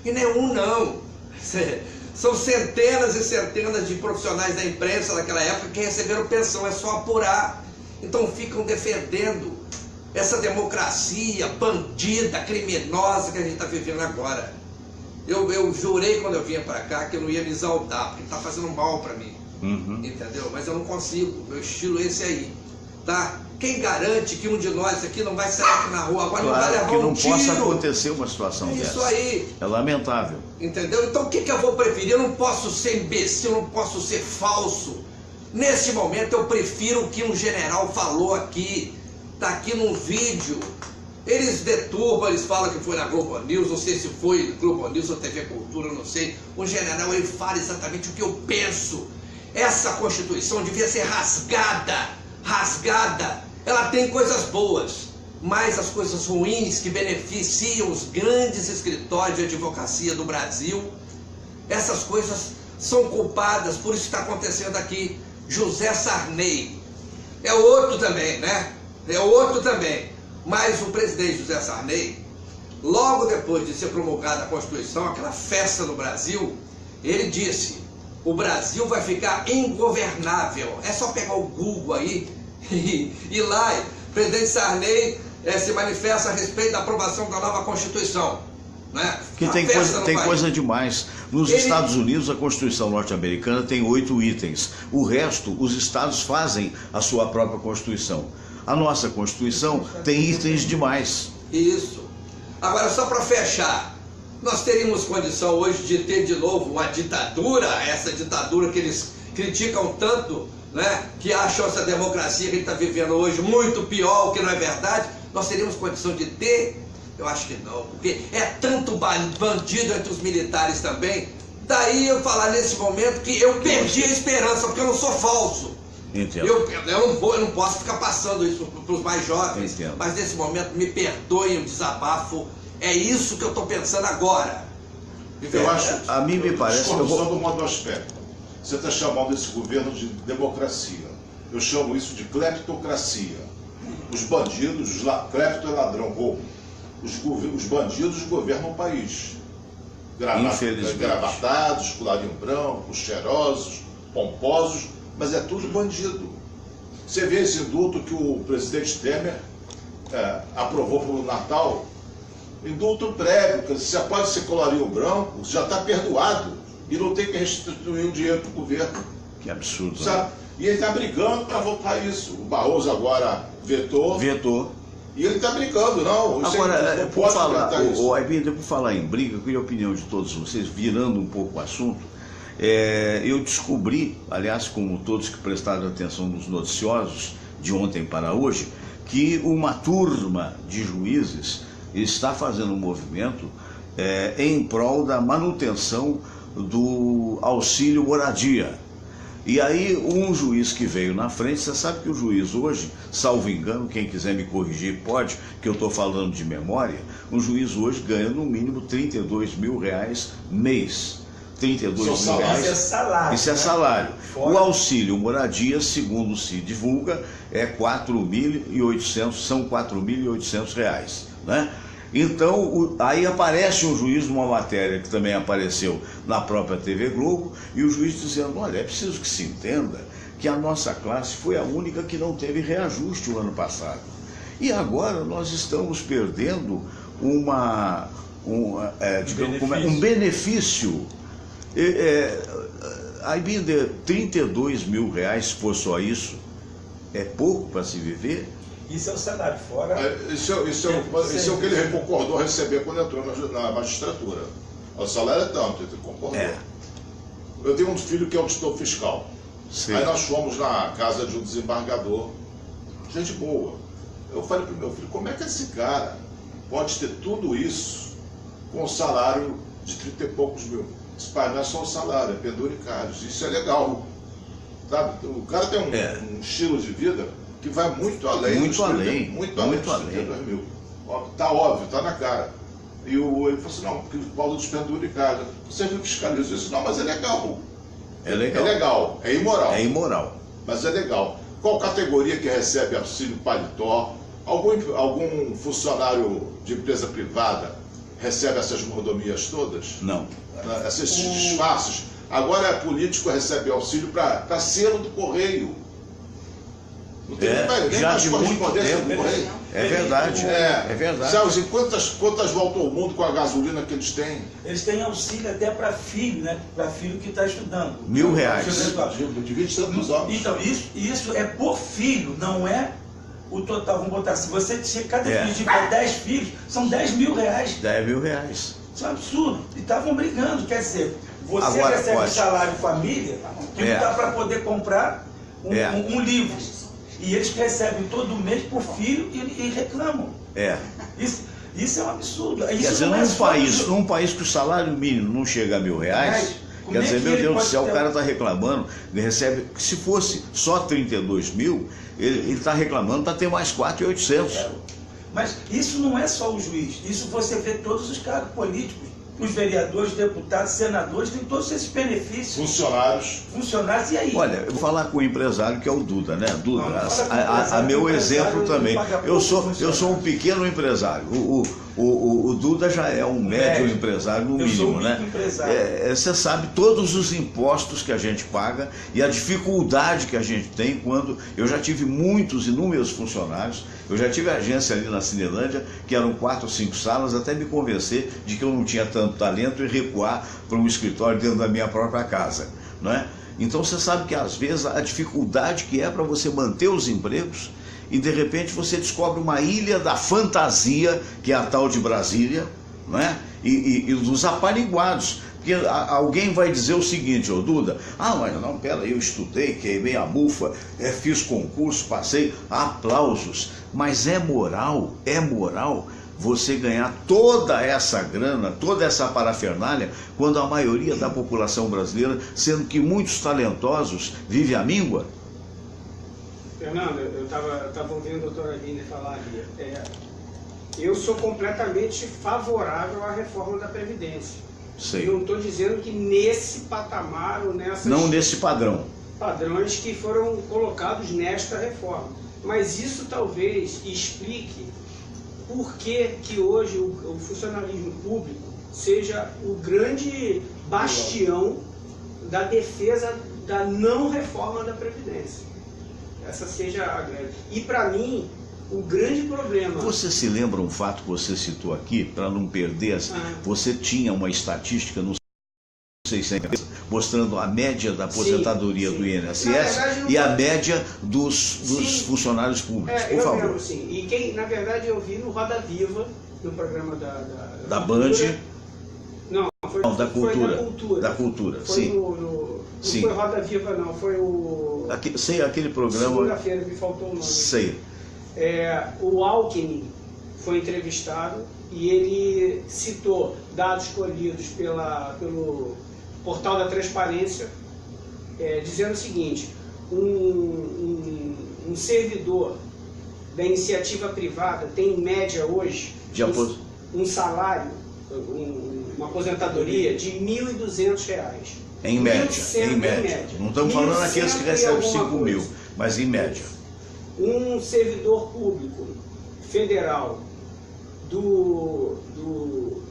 E não é um, não. São centenas e centenas de profissionais da imprensa daquela época que receberam pensão, é só apurar. Então ficam defendendo essa democracia bandida, criminosa que a gente está vivendo agora. Eu jurei quando eu vinha para cá que eu não ia me exaltar, porque está fazendo mal para mim. Entendeu? Mas eu não consigo. Meu estilo é esse aí. Tá? Quem garante que um de nós aqui não vai sair aqui na rua agora, claro, não vai levar que não um tiro? possa acontecer uma situação dessa. Isso aí. É lamentável. Entendeu? Então o que eu vou preferir? Eu não posso ser imbecil, eu não posso ser falso. Nesse momento eu prefiro o que um general falou aqui. Tá aqui num vídeo. Eles deturbam, eles falam que foi na Globo News, não sei se foi Globo News ou TV Cultura, não sei. O general, ele fala exatamente o que eu penso. Essa Constituição devia ser rasgada. Ela tem coisas boas, mas as coisas ruins que beneficiam os grandes escritórios de advocacia do Brasil, essas coisas são culpadas por isso que está acontecendo aqui. José Sarney é outro também, né? É outro também. Mas o presidente José Sarney, logo depois de ser promulgada a Constituição, aquela festa no Brasil, ele disse: o Brasil vai ficar ingovernável. É só pegar o Google aí e lá, o presidente Sarney se manifesta a respeito da aprovação da nova Constituição. Né? Que tem coisa demais. Nos Estados Unidos, a Constituição norte-americana tem 8 itens. O resto, os estados fazem a sua própria Constituição. A nossa Constituição tem itens demais. Isso. Agora, só para fechar, nós teríamos condição hoje de ter de novo uma ditadura, essa ditadura que eles criticam tanto, né, que acham essa democracia que a gente está vivendo hoje muito pior, o que não é verdade. Nós teríamos condição de ter? Eu acho que não, porque é tanto bandido entre os militares também. Daí eu falar nesse momento que eu perdi a esperança, porque eu não sou falso. Entendo. Eu não posso ficar passando isso para os mais jovens. Entendo. Mas nesse momento, me perdoem o desabafo. É isso que eu estou pensando agora. Eu acho. A mim me parece que eu só do modo aspecto. Você está chamando esse governo de democracia. Eu chamo isso de cleptocracia. Os bandidos, clepto é ladrão, roubo. Os bandidos governam o país. Gravatados, colarinho branco, cheirosos, pomposos, mas é tudo bandido. Você vê esse indulto que o presidente Temer aprovou para o Natal, indulto prévio, você pode ser colarinho branco, já está perdoado e não tem que restituir o dinheiro para o governo. Que absurdo. Sabe? Né? E ele está brigando para votar isso. O Barroso agora vetou. E ele está brigando, não. Agora, por falar em briga, eu queria a opinião de todos vocês, virando um pouco o assunto. Eu descobri, aliás, como todos que prestaram atenção nos noticiosos de ontem para hoje, que uma turma de juízes está fazendo um movimento em prol da manutenção do auxílio moradia. E aí um juiz que veio na frente, você sabe que o juiz hoje, salvo engano, quem quiser me corrigir pode, que eu estou falando de memória, um juiz hoje ganha no mínimo R$32 mil mês. 32 mil reais. Isso é salário. Isso é salário. O auxílio moradia, segundo se divulga, é 4.800, são R$4.800, né? Então, aí aparece um juiz numa matéria que também apareceu na própria TV Globo, e o juiz dizendo: olha, é preciso que se entenda que a nossa classe foi a única que não teve reajuste o ano passado. E agora nós estamos perdendo um benefício. Aí, 32 mil reais, se for só isso, é pouco para se viver? Isso é o salário fora. Isso é o que ele concordou a receber quando entrou na magistratura. O salário é tanto, ele concordou. Eu tenho um filho que é auditor fiscal. Sim. Aí nós fomos na casa de um desembargador, gente boa. Eu falei para o meu filho: como é que esse cara pode ter tudo isso com um salário de 30 e poucos mil? Esse pai, não é só o salário, é penduricários. Isso é legal. Sabe? O cara tem um estilo de vida que vai muito além. Muito além. Muito além. Mil. Tá óbvio, tá na cara. E ele falou assim: não, porque o Paulo dos penduricários. Você viu fiscaliza isso? Não, mas é legal. É legal. É legal. É imoral. É imoral. Mas é legal. Qual categoria que recebe auxílio paletó? Algum funcionário de empresa privada recebe essas mordomias todas? Não. Esses disfarces. Agora político recebe auxílio para selo do correio. Não tem nem já de muito tempo. É verdade. É verdade. Celso, e quantas voltam ao mundo com a gasolina que eles têm? Eles têm auxílio até para filho, né? Para filho que está estudando. R$1.000. De 20 anos. Então, isso é por filho, não é o total. Vamos botar, se você cada filho tiver 10 filhos, são R$10.000. R$10.000. Isso é um absurdo. E estavam brigando, quer dizer, você Agora, recebe pode. salário família que não dá para poder comprar um livro. E eles recebem todo mês por filho e reclamam. Isso é um absurdo. Quer dizer, num país que o salário mínimo não chega a R$1.000, quer dizer, meu Deus do céu, o cara está reclamando, ele recebe, se fosse só 32 mil, ele está reclamando para ter mais 4.800. Mas isso não é só o juiz, isso você vê todos os cargos políticos, os vereadores, deputados, senadores, têm todos esses benefícios. Funcionários, e aí? Olha, eu vou falar com o empresário que é o Duda, né? Duda, a meu exemplo também. Eu sou um pequeno empresário. O Duda já é um médio empresário, no mínimo, né? Você sabe todos os impostos que a gente paga e a dificuldade que a gente tem quando... Eu já tive inúmeros funcionários, eu já tive agência ali na Cinelândia, que eram 4 ou 5 salas, até me convencer de que eu não tinha tanto talento e recuar para um escritório dentro da minha própria casa, não é? Então você sabe que às vezes a dificuldade que é para você manter os empregos, e de repente você descobre uma ilha da fantasia, que é a tal de Brasília, não é? E dos apaniguados. Porque alguém vai dizer o seguinte, ô Duda, mas não, pera, eu estudei, queimei a bufa, fiz concurso, passei, aplausos, mas é moral você ganhar toda essa grana, toda essa parafernália, quando a maioria da população brasileira, sendo que muitos talentosos, vive à míngua? Fernando, eu estava ouvindo a doutora Aline falar ali. Eu sou completamente favorável à reforma da Previdência. Sei. Não estou dizendo que nesse patamar ou nessas... Não nesse padrão. Padrões que foram colocados nesta reforma. Mas isso talvez explique por que hoje o funcionalismo público seja o grande bastião da defesa da não reforma da Previdência. Essa seja a grande. E para mim, o grande problema... Você se lembra um fato que você citou aqui, para não perder? Você tinha uma estatística, não sei se é mostrando a média da aposentadoria do INSS verdade, e a média dos funcionários públicos, por favor. Lembro, sim. E na verdade, eu vi no Roda Viva, no programa da Band. Não, foi da Cultura. Da Cultura. Foi sim. Não foi Roda Viva, não. Foi o... Sei, aquele programa... Segunda-feira, me faltou o nome. Sei. O Alckmin foi entrevistado e ele citou dados colhidos pelo Portal da Transparência, dizendo o seguinte: um servidor da iniciativa privada tem em média hoje um salário, uma aposentadoria de R$ 1.200. Em média. Não estamos falando aqueles que recebem 5 mil, mas em média. Um servidor público federal do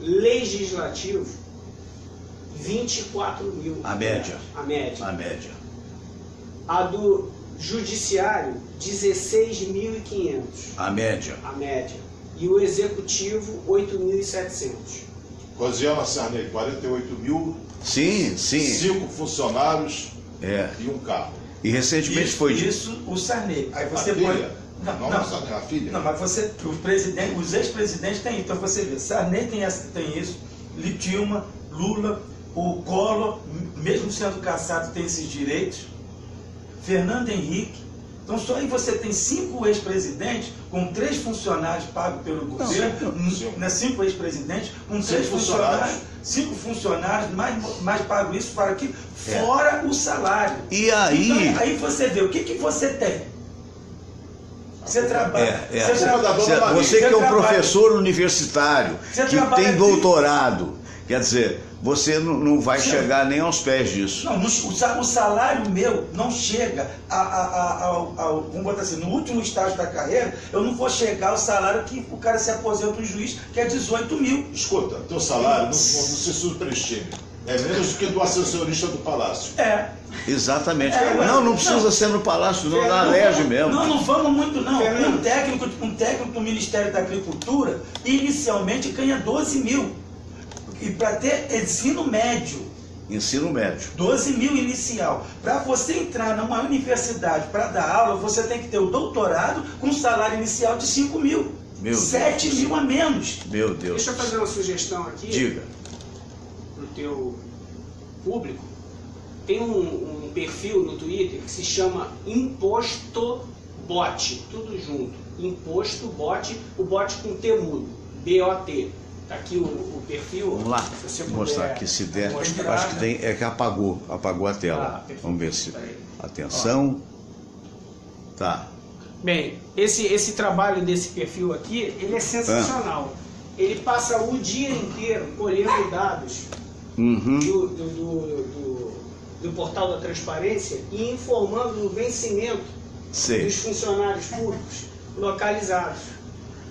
legislativo, 24 mil. A média. A do judiciário, 16.500. A média. E o executivo, 8.700. Rosiana Sarney, 48 mil. Sim. 5 funcionários e um carro. E recentemente isso, foi isso o Sarney. Aí você pode... Não, a filha. Não, mas você, os ex-presidentes têm. Então você vê, Sarney tem isso, Dilma, Lula, o Collor, mesmo sendo cassado, tem esses direitos. Fernando Henrique. Então só aí você tem 5 ex-presidentes com 3 funcionários pagos pelo governo, 5 ex-presidentes com 3 funcionários, 5 funcionários, mais pago isso para aqui, fora o salário. E aí? Então, aí você vê, o que você tem? Você trabalha. Você que é um professor universitário, que tem doutorado, quer dizer, você não vai chegar nem aos pés disso. Não, o salário meu não chega vamos botar assim, no último estágio da carreira, eu não vou chegar ao salário que o cara se aposenta, um juiz, que é 18 mil. Escuta, teu salário não se superestima. É menos do que do assessorista do Palácio. Exatamente. Não precisa ser no Palácio, não, na Alerj mesmo. Não vamos muito não. Um técnico do Ministério da Agricultura, inicialmente ganha 12 mil. E para ter ensino médio. 12 mil inicial. Para você entrar numa universidade para dar aula, você tem que ter o doutorado com salário inicial de 5 mil. 7 mil a menos. Meu Deus. Deixa eu fazer uma sugestão aqui. Diga. Para o teu público. Tem um perfil no Twitter que se chama Imposto Bot, tudo junto. Imposto Bot, o bot com T mudo, B-O-T. Tá aqui o perfil. Vamos lá, se você mostrar aqui se der. Acho que tem, que apagou a tela. Vamos ver se. Atenção. Tá. Bem, esse trabalho desse perfil aqui, ele é sensacional. Ele passa o dia inteiro colhendo dados do portal da transparência e informando o vencimento dos funcionários públicos localizados.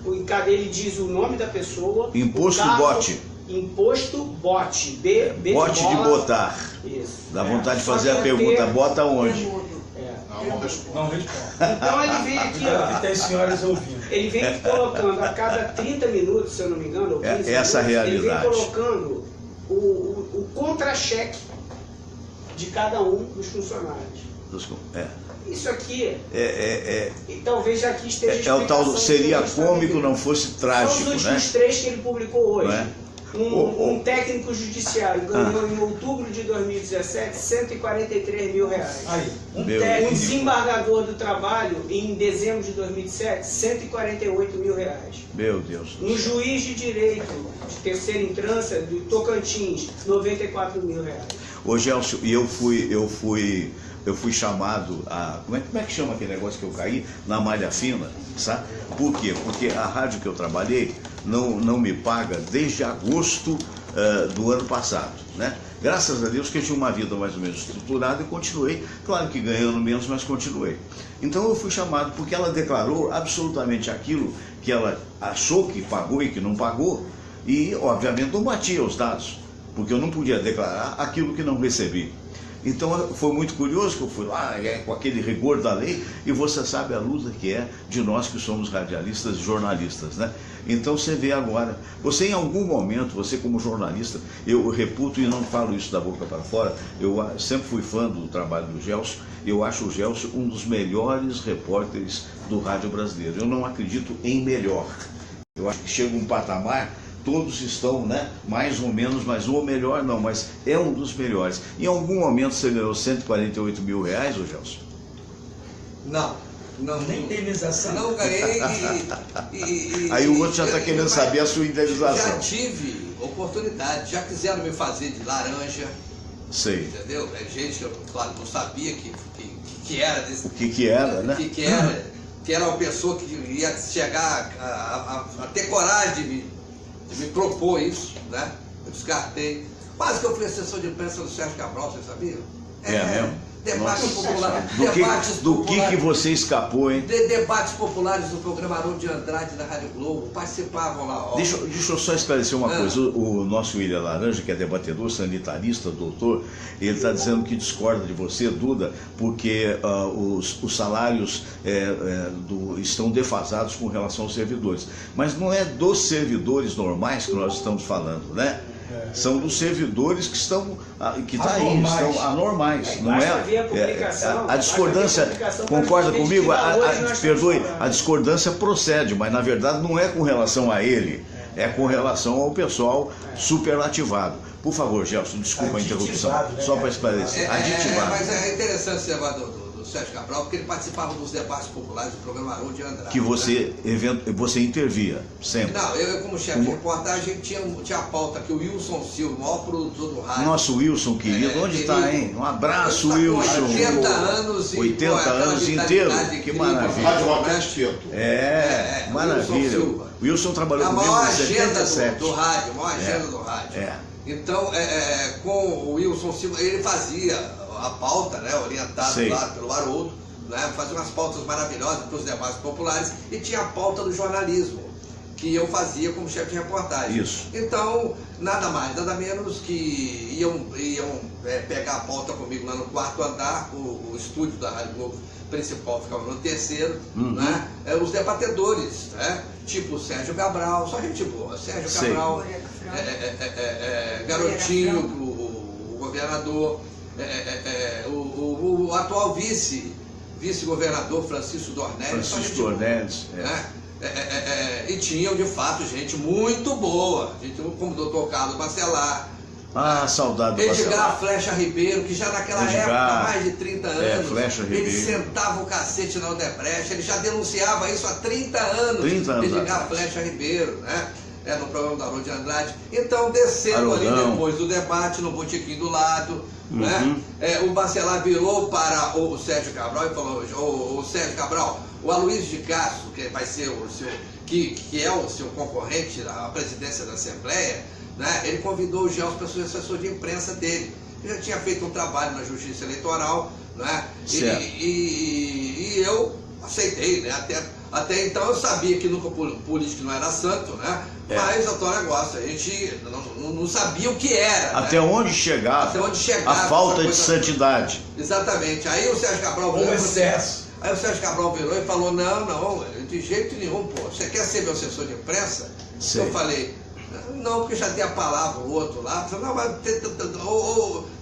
Em cada ele diz o nome da pessoa. Imposto Bot. Imposto Bot. Bote de botar. Isso. Dá vontade de fazer a pergunta, bota onde? Não responde. Então ele vem aqui, ó. Tem senhoras ouvindo. Ele vem colocando a cada 30 minutos, se eu não me engano, ou 15 essa minutos, realidade. ele vem colocando o contra-cheque de cada um dos funcionários. Isso aqui e talvez já aqui esteja o tal seria cômico, não fosse trágico, São os últimos 3 que ele publicou hoje. Um técnico judiciário ganhou em outubro de 2017 143 mil reais. Um desembargador do trabalho em dezembro de 2007 148 mil reais. Meu Deus. Um juiz de direito de terceira instância do Tocantins 94 mil reais. Ô Gelson, e eu fui chamado a... Como é que chama aquele negócio que eu caí? Na malha fina, sabe? Por quê? Porque a rádio que eu trabalhei não me paga desde agosto do ano passado, né? Graças a Deus que eu tinha uma vida mais ou menos estruturada e continuei, claro que ganhando menos, mas continuei. Então eu fui chamado porque ela declarou absolutamente aquilo que ela achou que pagou e que não pagou e, obviamente, não batia os dados, porque eu não podia declarar aquilo que não recebi. Então foi muito curioso que eu fui lá, com aquele rigor da lei, e você sabe a luta que é de nós que somos radialistas e jornalistas, né? Então você vê agora, você em algum momento, você como jornalista, eu reputo e não falo isso da boca para fora, eu sempre fui fã do trabalho do Gelson, eu acho o Gelson um dos melhores repórteres do rádio brasileiro. Eu não acredito em melhor. Eu acho que chega um patamar... Todos estão, né, mais ou menos, mas o melhor não, mas é um dos melhores. Em algum momento você ganhou 148 mil reais, ô Gelson? Não. Nem indenização. Não ganhei Aí o outro já está querendo saber a sua indenização. Já tive oportunidade, já quiseram me fazer de laranja. Sei. Entendeu? É gente que eu, claro, não sabia que era desse... O que era, né? Que era uma pessoa que ia chegar a ter coragem de me propor isso, né? Eu descartei. Quase que eu fui assessor de imprensa do Sérgio Cabral, vocês sabiam? Mesmo? Debates populares. Do que você escapou, hein? Debates populares do programa Haroldo de Andrade da Rádio Globo, participavam lá. Ó. Deixa eu só esclarecer uma coisa. O nosso William Laranja, que é debatedor, sanitarista, doutor, ele está dizendo que discorda de você, Duda, porque os salários estão defasados com relação aos servidores. Mas não é dos servidores normais que nós estamos falando, né? São dos servidores que estão anormais. Não a discordância, concorda comigo? Perdoe, a discordância procede, mas na verdade não é com relação a ele, é com relação ao pessoal superativado. Por favor, Gelson, desculpa a interrupção, só para esclarecer. Aditivado. Mas é interessante esse negócio do Sérgio Cabral, porque ele participava dos debates populares do programa Haroldo de Andrade. Que você intervia, sempre. Não, eu como chefe de reportagem tinha a pauta que o Wilson Silva, o maior produtor do rádio. Nosso Wilson, querido, onde está, hein? Um abraço, Wilson. 80 anos e 80 anos inteiro, que maravilha. Rádio Roberto Quinto. Maravilha. O Wilson trabalhou comigo em 77. A maior agenda do rádio. Então, com o Wilson Silva, ele fazia a pauta, né, orientado lá pelo Haroldo, né, fazia umas pautas maravilhosas para os debates populares e tinha a pauta do jornalismo. que eu fazia como chefe de reportagem. Isso. Então, nada mais, nada menos que iam pegar a pauta comigo lá no 4º andar, o estúdio da Rádio Globo principal ficava no 3º, né? Os debatedores, né? Tipo o Sérgio Cabral, só gente boa, Sérgio Cabral, Garotinho, o governador, o atual vice-governador Francisco Dornelles, né? E tinham de fato gente muito boa, gente como o doutor Carlos Bacelar, saudade do Edgar Bacelar. Flecha Ribeiro, que já naquela época, há mais de 30 anos, Flecha ele Ribeiro. sentava o cacete na Odebrecht, ele já denunciava isso há 30 anos. 30 anos Edgar atrás. Flecha Ribeiro, né? No programa da Haroldo de Andrade. Então, descendo ali depois do debate, no botequim do lado, né? O Bacelar virou para o Sérgio Cabral e falou: o Sérgio Cabral, o Aloysio de Castro, que vai ser o seu, que é o seu concorrente à presidência da Assembleia, né? Ele convidou o Gelson para ser assessor de imprensa dele. Ele já tinha feito um trabalho na Justiça Eleitoral, né? E eu aceitei, né? Até então eu sabia que nunca político não era santo, né? Mas é o tal negócio, a gente não sabia o que era. Até onde chegava. Até onde chegava a falta de coisa... santidade. Exatamente. Aí o Sérgio Cabral virou excesso. Aí o Sérgio Cabral virou e falou: não, de jeito nenhum, pô. Você quer ser meu assessor de imprensa? Sei. Eu falei: não, porque já dei a palavra o outro lá. Eu falei: não, mas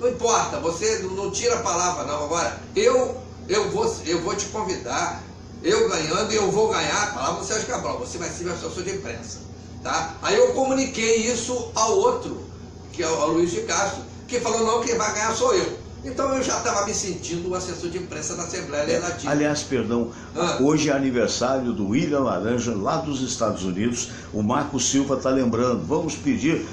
não importa, você não tira a palavra, não. Agora, eu vou te convidar, eu ganhando, e eu vou ganhar a palavra do Sérgio Cabral. Você vai ser meu assessor de imprensa. Tá? Aí eu comuniquei isso ao outro, que é o Aloysio de Castro, que falou: não, quem vai ganhar sou eu. Então eu já estava me sentindo um assessor de imprensa da Assembleia Legislativa. Aliás, perdão, hoje é aniversário do William Laranja, lá dos Estados Unidos. O Marco Silva está lembrando. Vamos pedir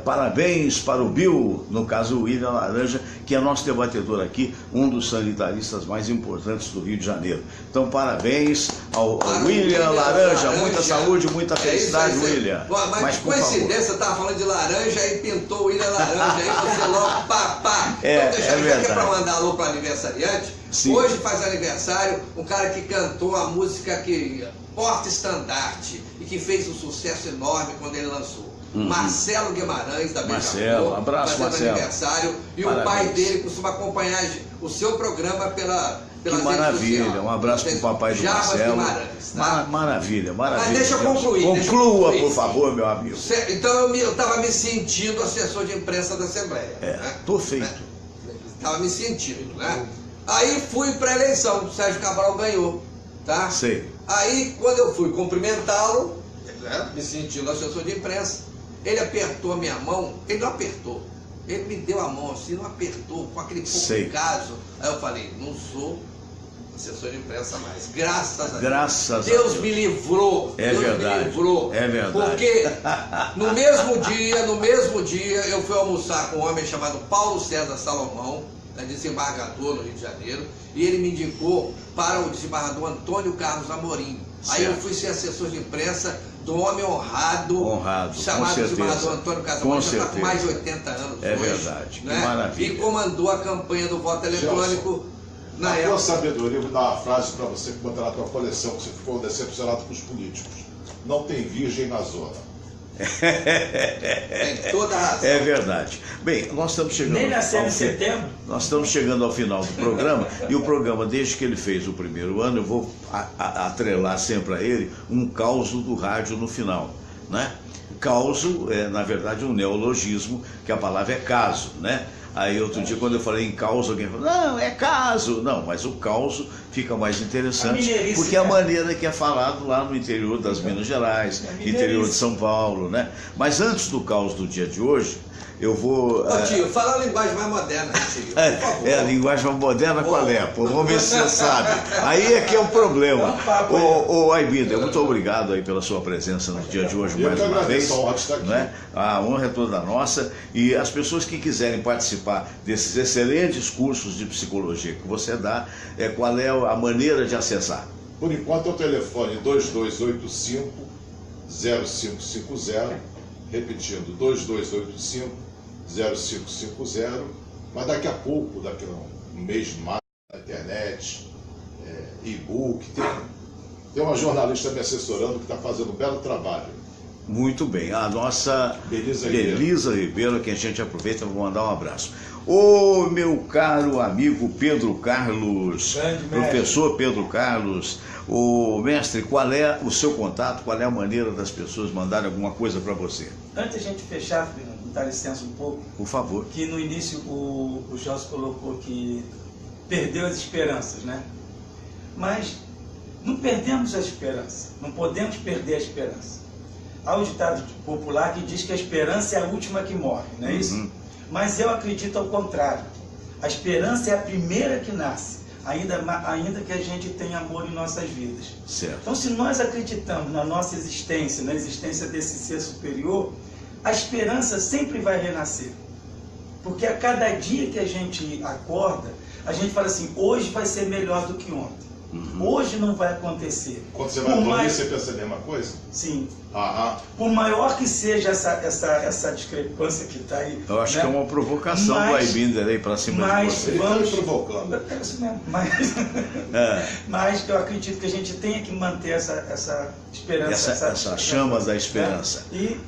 parabéns para o Bill, no caso o William Laranja, que é nosso debatedor aqui, um dos sanitaristas mais importantes do Rio de Janeiro. Então, parabéns ao William Laranja. Muita saúde, muita felicidade, William. Mas de coincidência, você estava falando de laranja e pintou o William Laranja, aí você logo papá. Então, já que é para mandar alô para aniversariante, hoje faz aniversário um cara que cantou a música Porta-Estandarte e que fez um sucesso enorme quando ele lançou. Marcelo Guimarães, da Marcelo, abraço, Marcelo. Aniversário, e parabéns. O pai dele costuma acompanhar o seu programa pela que maravilha, um abraço para o papai do Marcelo. Tá? Maravilha. Mas deixa eu concluir. Conclua, por favor, meu amigo. Então eu estava me sentindo assessor de imprensa da Assembleia. Perfeito. Estava me sentindo, né? Aí fui para a eleição, o Sérgio Cabral ganhou, tá? Sei. Aí quando eu fui cumprimentá-lo, me sentindo assessor de imprensa, ele apertou a minha mão, ele não apertou, ele me deu a mão assim, não apertou, com aquele pouco caso. Aí eu falei: não sou assessor de imprensa mais, graças a Deus. Deus me livrou. Deus me livrou. É verdade. Porque no mesmo dia eu fui almoçar com um homem chamado Paulo César Salomão, desembargador no Rio de Janeiro, e ele me indicou para o desembargador Antônio Carlos Amorim. Aí eu fui ser assessor de imprensa do homem honrado chamado desembargador Antônio Carlos Amorim, já está com mais de 80 anos hoje. Verdade, né? Que maravilha. E comandou a campanha do voto eletrônico. Na tua sabedoria, eu vou dar uma frase para você que botar na tua coleção, que você ficou decepcionado com os políticos. Não tem virgem na zona. Tem toda a razão. É verdade. Bem, nós estamos chegando. Nem nasceu em setembro. Nós estamos chegando ao final do programa, e o programa, desde que ele fez o primeiro ano, eu vou atrelar sempre a ele um causo do rádio no final, né? Causo é, na verdade, um neologismo, que a palavra é caso, né? Aí outro dia, quando eu falei em causa, alguém falou: não, é caso. Não, mas o causo fica mais interessante, porque é a maneira que é falado lá no interior das Minas Gerais, interior de São Paulo, né? Mas antes do caos do dia de hoje, eu vou... Tio, fala a linguagem mais moderna, tio, por favor. A linguagem mais moderna qual é? Pô, vamos ver se você sabe. Aí é que é o problema. Ô Aibida, muito obrigado aí pela sua presença no dia de hoje mais uma vez. Né? A honra é toda nossa. E as pessoas que quiserem participar desses excelentes cursos de psicologia que você dá, qual é a maneira de acessar? Por enquanto é o telefone 2285-0550, repetindo, 2285-0550, mas daqui a pouco, daqui a um mês mais, na internet, e-book, Tem uma jornalista me assessorando que está fazendo um belo trabalho. Muito bem, a nossa Belisa Ribeiro, que a gente aproveita para mandar um abraço. Ô meu caro amigo Pedro Carlos, professor Pedro Carlos, ô mestre, qual é o seu contato, qual é a maneira das pessoas mandarem alguma coisa para você? Antes de a gente fechar, Fernando, dá licença um pouco. Por favor. Que no início o Gelson colocou que perdeu as esperanças, né? Mas não perdemos a esperança, não podemos perder a esperança. Há um ditado popular que diz que a esperança é a última que morre, não é isso? Mas eu acredito ao contrário. A esperança é a primeira que nasce, ainda que a gente tenha amor em nossas vidas. Certo. Então, se nós acreditamos na nossa existência, na existência desse ser superior, a esperança sempre vai renascer. Porque a cada dia que a gente acorda, a gente fala assim, hoje vai ser melhor do que ontem. Hoje não vai acontecer. Quando você vai dormir, você pensa a mesma coisa? Sim. Aham. Por maior que seja essa discrepância que está aí. Eu acho que é uma provocação do Aibinder aí para cima de você. Ele está me provocando. É isso mesmo. Mas eu acredito que a gente tenha que manter essa esperança. Essa chama da esperança. E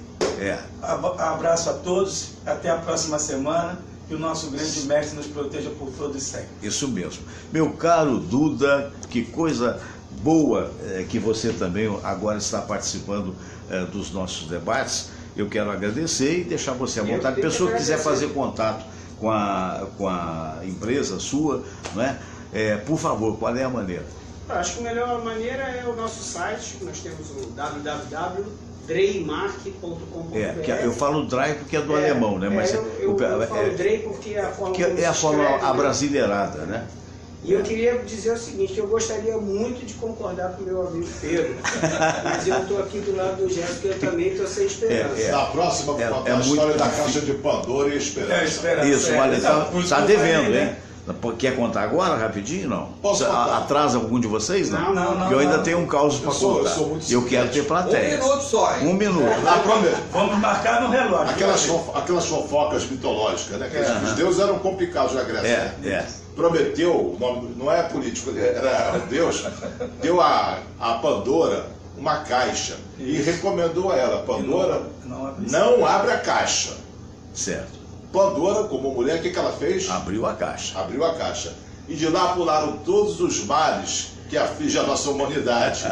abraço a todos. Até a próxima semana. Que o nosso grande mestre nos proteja por todos sempre. Isso mesmo. Meu caro Duda, que coisa boa que você também agora está participando dos nossos debates. Eu quero agradecer e deixar você à vontade. Pessoa que quiser fazer contato com a empresa sua, não é? Por favor, qual é a maneira? Eu acho que a melhor maneira é o nosso site. Nós temos o www.dreimark.com.br. Eu falo Drey porque é do alemão, né? Mas eu falo Drey porque é a forma que é a forma abrasileirada, né? E eu queria dizer o seguinte, eu gostaria muito de concordar com o meu amigo Pedro, mas eu estou aqui do lado do Gerson, que eu também estou sem esperança. Na próxima, vou contar a história da caixa de Pandora e esperança. Isso, olha, está devendo, hein? Quer contar agora, rapidinho? Não? Posso contar? Atrasa algum de vocês? Não. Não. Eu ainda tenho um caos para contar. Eu quero ter plateia. 1 minuto só, hein? 1 minuto. Vamos marcar no relógio. Aquelas fofocas mitológicas, né? Que os deuses eram complicados na Grécia. Prometeu, o nome não é político, era Deus, deu a Pandora uma caixa e recomendou a ela, Pandora, não abre a caixa. Certo. Pandora, como mulher, o que ela fez? Abriu a caixa. Abriu a caixa. E de lá pularam todos os males que afligem a nossa humanidade.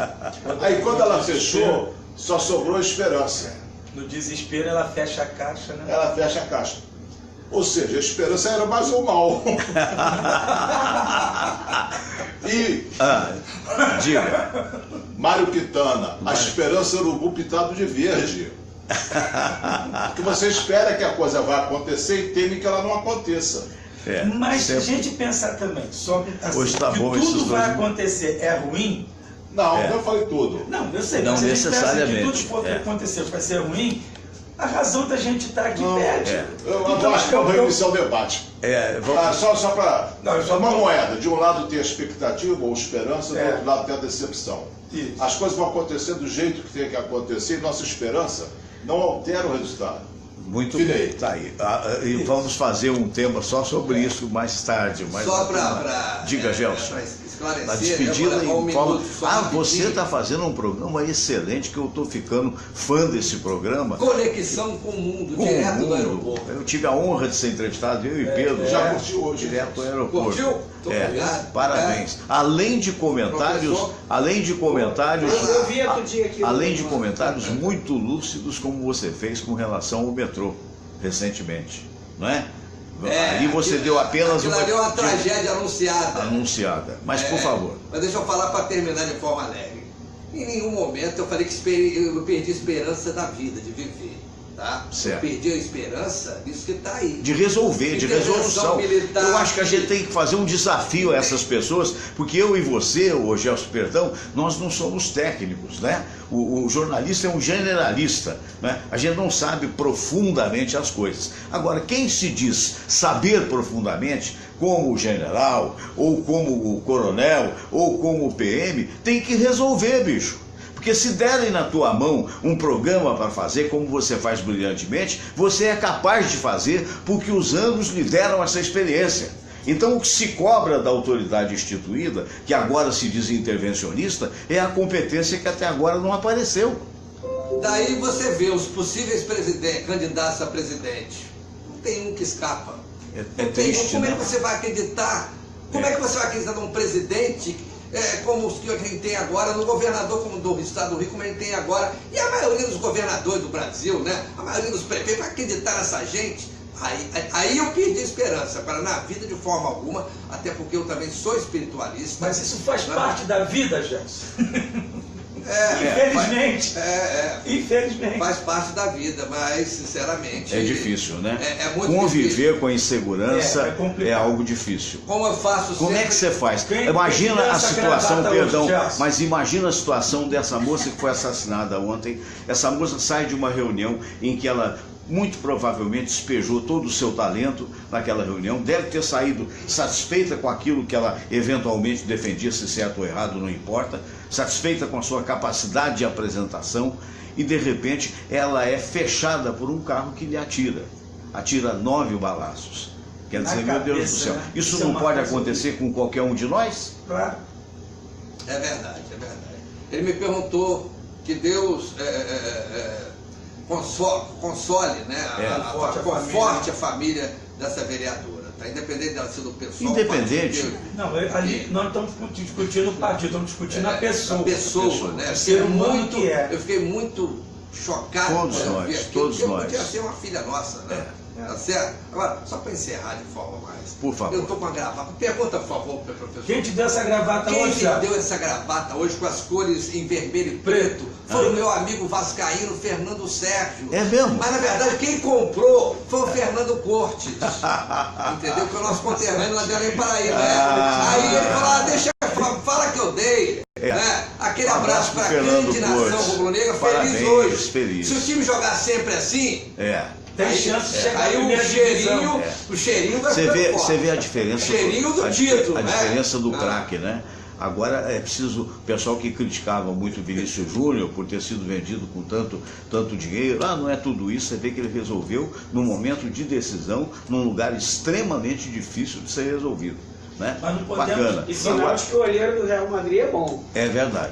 Aí quando ela fechou, só sobrou a esperança. No desespero ela fecha a caixa, né? Ela fecha a caixa. Ou seja, a esperança era mais um mal. Diga. Mário Pitana, a esperança era o urubu pitado de verde. Que você espera que a coisa vai acontecer e teme que ela não aconteça. Mas se a gente pensar também sobre Hoje tá que bom tudo vai acontecer é ruim. Não, eu falei tudo. Não, eu sei, não mas necessariamente. Se tudo for acontecer vai ser ruim, a razão da gente estar aqui perde. Eu acho que vamos iniciar o debate. Só para uma moeda. De um lado tem a expectativa ou esperança, do outro lado tem a decepção. Isso. As coisas vão acontecer do jeito que tem que acontecer e nossa esperança não altera o resultado. Muito bem, tá aí. E vamos fazer um tema só sobre isso mais tarde. Só para diga, Gelson. Esclarecer, na despedida você está fazendo um programa excelente que eu estou ficando fã desse programa. Conexão com o mundo, direto do aeroporto. Eu tive a honra de ser entrevistado, eu e Pedro. Já curti hoje. Direto do aeroporto. Curtiu? Obrigado. Parabéns. Além de comentários, eu vi outro dia aqui além de comentários muito lúcidos como você fez com relação ao metrô recentemente, não é? Aí você deu apenas uma tragédia anunciada. Mas por favor. Mas deixa eu falar para terminar de forma alegre. Em nenhum momento eu falei que eu perdi a esperança da vida, de viver. Tá? Certo. Eu perdi a esperança disso que está aí. De resolver, de resolução. Militar, eu acho que a gente tem que fazer um desafio a essas pessoas, porque eu e você, o Gelson Perdão, nós não somos técnicos, né? O jornalista é um generalista, né? A gente não sabe profundamente as coisas. Agora, quem se diz saber profundamente, como o general, ou como o coronel, ou como o PM, tem que resolver, bicho. Porque se derem na tua mão um programa para fazer, como você faz brilhantemente, você é capaz de fazer porque os anos lhe deram essa experiência. Então o que se cobra da autoridade instituída, que agora se diz intervencionista, é a competência que até agora não apareceu. Daí você vê os possíveis candidatos a presidente. Não tem um que escapa. É triste, como é né? que você vai acreditar? Como é que você vai acreditar num presidente como os que a gente tem agora, no governador como do estado do Rio, como a gente tem agora, e a maioria dos governadores do Brasil, né? A maioria dos prefeitos vai acreditar nessa gente. Aí eu perdi a esperança, para na vida de forma alguma, até porque eu também sou espiritualista. Mas isso faz parte da vida, Gerson. Infelizmente. Infelizmente. Faz parte da vida, mas sinceramente... É difícil, né? É muito Conviver difícil. com a insegurança é algo difícil. Como eu faço Como é que você faz? Imagina a situação, perdão, mas imagina a situação dessa moça que foi assassinada ontem. Essa moça sai de uma reunião em que ela muito provavelmente despejou todo o seu talento naquela reunião, deve ter saído satisfeita com aquilo que ela eventualmente defendia, se certo ou errado, não importa, satisfeita com a sua capacidade de apresentação, e de repente ela é fechada por um carro que lhe atira 9 balaços. Quer dizer, meu Deus do céu, isso não pode acontecer com qualquer um de nós? Claro. É verdade, é verdade. Ele me perguntou que Deus console, né? Conforte a família dessa vereadora. Tá? Independente dela ser do pessoal. Independente. Não, ali nós estamos discutindo o partido, estamos discutindo a pessoa. A pessoa, né? Ser humano que é. Eu fiquei muito chocado. Todos nós. Podia ser uma filha nossa, né? Tá certo? Agora, só para encerrar de forma mais. Por favor. Eu estou com a gravata. Pergunta, por favor, para o professor. Quem te deu essa gravata hoje? Quem me deu essa gravata hoje com as cores em vermelho e preto foi o meu amigo vascaíno Fernando Sérgio. É mesmo? Mas na verdade quem comprou foi o Fernando Cortes. Entendeu? Que é o nosso conterrâneo lá de Além Paraíba. Aí ele falou, fala que eu dei. Né? Aquele abraço para a grande nação rubro-negra, feliz hoje. Feliz. Se o time jogar sempre assim, tem chance de chegar aí o cheirinho vai ficar Você vê a diferença. Cheirinho do título, a diferença do craque, né? Agora é preciso, o pessoal que criticava muito o Vinícius Júnior por ter sido vendido com tanto dinheiro, não é tudo isso, você vê que ele resolveu num momento de decisão, num lugar extremamente difícil de ser resolvido. Né? Mas não podemos, bacana. E sinal de que o olheiro do Real Madrid é bom. É verdade.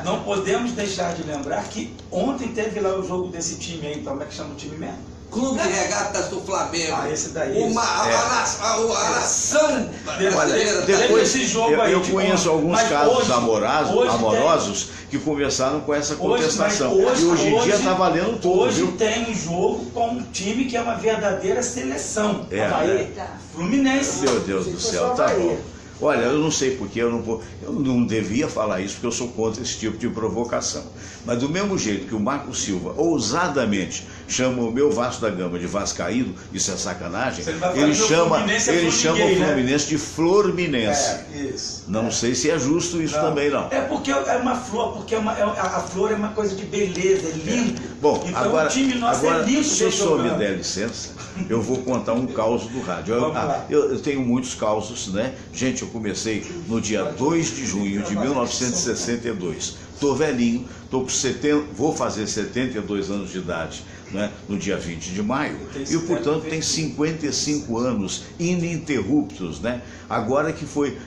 Não podemos deixar de lembrar que ontem teve lá o jogo desse time aí, então como é que chama o time mesmo? Clube de Regatas do Flamengo. Esse daí. A nação brasileira. Depois, esse jogo eu conheço alguns casos amorosos que começaram com essa contestação. E hoje em dia está valendo tudo. Hoje tem um jogo com um time que é uma verdadeira seleção. Havaí. Fluminense. Meu Deus do céu, tá bom. Olha, eu não sei porque eu não devia falar isso, porque eu sou contra esse tipo de provocação. Mas do mesmo jeito que o Marco Silva ousadamente chama o meu Vasco da Gama de vascaíno, isso é sacanagem, ele chama o Fluminense de Florminense. Isso. Não sei se é justo isso também, não. É porque é uma flor, porque a flor é uma coisa de beleza, é lindo. Bom, então, agora, o time nosso é lindo. Se o senhor me der licença, eu vou contar um caos do rádio. Eu tenho muitos causos, né? Gente, eu comecei no dia 2 de junho de 1962. Estou velhinho, vou fazer 72 anos de idade, né, no dia 20 de maio, e portanto tem 55 anos ininterruptos, né? Agora que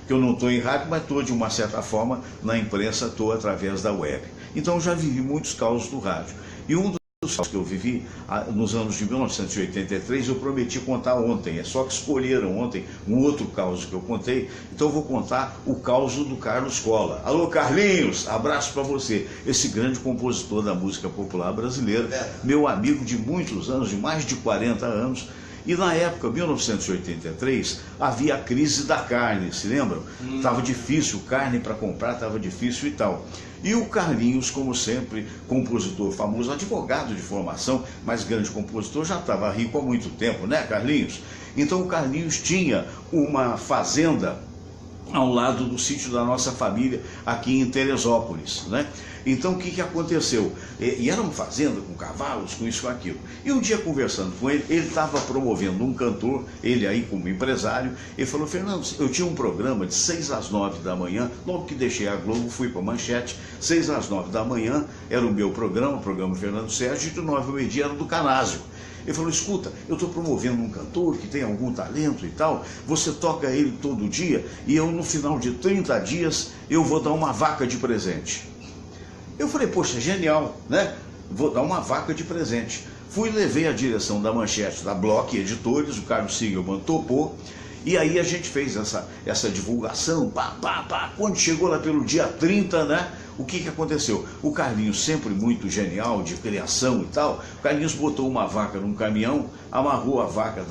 eu não estou em rádio, mas estou de uma certa forma na imprensa, estou através da web. Então já vivi muitos causos do rádio. E um dos causos que eu vivi nos anos de 1983, eu prometi contar ontem, é só que escolheram ontem um outro caos que eu contei, então eu vou contar o caos do Carlos Cola. Alô Carlinhos, abraço para você, esse grande compositor da música popular brasileira, meu amigo de muitos anos, de mais de 40 anos, e na época, 1983, havia a crise da carne, se lembram? Estava difícil, carne para comprar estava difícil e tal. E o Carlinhos, como sempre, compositor famoso, advogado de formação, mas grande compositor, já estava rico há muito tempo, né, Carlinhos? Então o Carlinhos tinha uma fazenda ao lado do sítio da nossa família, aqui em Teresópolis, né? Então o que aconteceu? E era uma fazenda com cavalos, com isso, com aquilo. E um dia conversando com ele estava promovendo um cantor, ele aí como empresário, ele falou: Fernando, eu tinha um programa de 6 às 9 da manhã, logo que deixei a Globo, fui para a Manchete, 6 às 9 da manhã era o meu programa, o programa Fernando Sérgio, e de 9 ao meio-dia era do Canásio. Ele falou, escuta, eu estou promovendo um cantor que tem algum talento e tal, você toca ele todo dia e eu no final de 30 dias eu vou dar uma vaca de presente. Eu falei, poxa, genial, né? Vou dar uma vaca de presente. Fui e levei a direção da Manchete, da Block Editores, o Carlos Sigelman topou, e aí a gente fez essa divulgação, pá. Quando chegou lá pelo dia 30, né? O que aconteceu? O Carlinhos, sempre muito genial, de criação e tal, o Carlinhos botou uma vaca num caminhão, amarrou a vaca,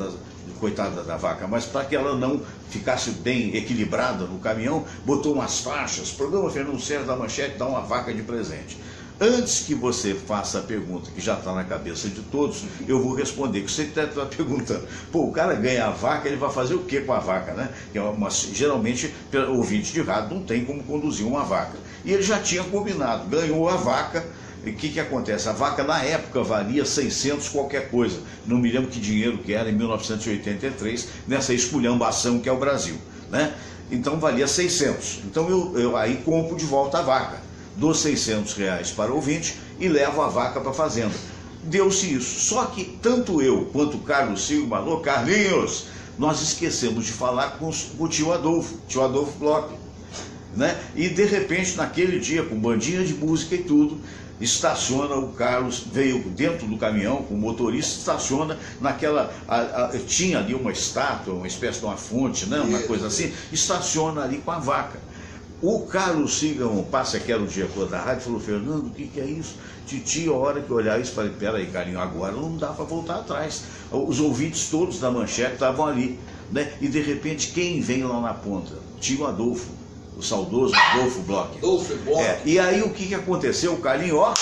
coitada da vaca, mas para que ela não ficasse bem equilibrada no caminhão, botou umas faixas, programa Fernando Sérgio da Manchete dá uma vaca de presente. Antes que você faça a pergunta que já está na cabeça de todos, eu vou responder, que você está perguntando, pô, o cara ganha a vaca, ele vai fazer o que com a vaca, né? Geralmente, ouvinte de rádio não tem como conduzir uma vaca. E ele já tinha combinado, ganhou a vaca, e o que acontece? A vaca na época valia 600 qualquer coisa, não me lembro que dinheiro que era em 1983, nessa esculhambação que é o Brasil, né? Então valia 600, então eu aí compro de volta a vaca. Dou R$600 para o ouvinte e levo a vaca para a fazenda. Deu-se isso. Só que tanto eu quanto o Carlos Sigelman, alô Carlinhos, nós esquecemos de falar com o tio Adolfo Bloch, né? E de repente, naquele dia, com bandinha de música e tudo, estaciona o Carlos, veio dentro do caminhão com o motorista, estaciona naquela, tinha ali uma estátua, uma espécie de uma fonte, né? Uma coisa assim, estaciona ali com a vaca. O Carlos Sigelman, passa que era o diretor da rádio, falou, Fernando, o que é isso? Titio, a hora que eu olhar isso, falei, peraí, Carlinhos, agora não dá para voltar atrás. Os ouvintes todos da Manchete estavam ali, né? E de repente, quem vem lá na ponta? Tio Adolfo, o saudoso Adolfo Bloch. E aí o que aconteceu? O Carlinhos, ó,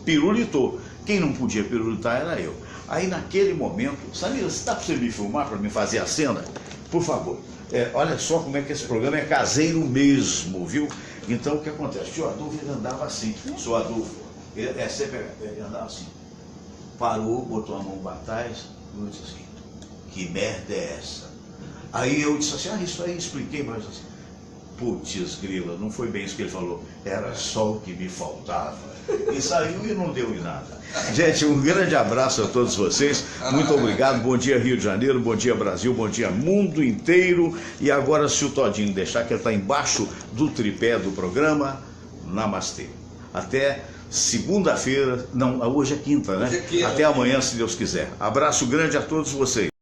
pirulitou. Quem não podia pirulitar era eu. Aí naquele momento, Samira, você dá para você me filmar, para me fazer a cena? Por favor. Olha só como é que esse programa é caseiro mesmo, viu? Então o que acontece? O tio Adolfo ele andava assim, o senhor Adolfo, ele andava assim, parou, botou a mão para trás, e eu disse assim, que merda é essa? Aí eu disse assim, isso aí, expliquei, mas assim, putz grila, não foi bem isso que ele falou, era só o que me faltava. E saiu e não deu em nada. Gente, um grande abraço a todos vocês, muito obrigado, bom dia Rio de Janeiro, bom dia Brasil, bom dia mundo inteiro. E agora, se o Todinho deixar, que ele está embaixo do tripé do programa, namastê. Até segunda-feira, não, hoje é quinta, né? Até amanhã, se Deus quiser. Abraço grande a todos vocês.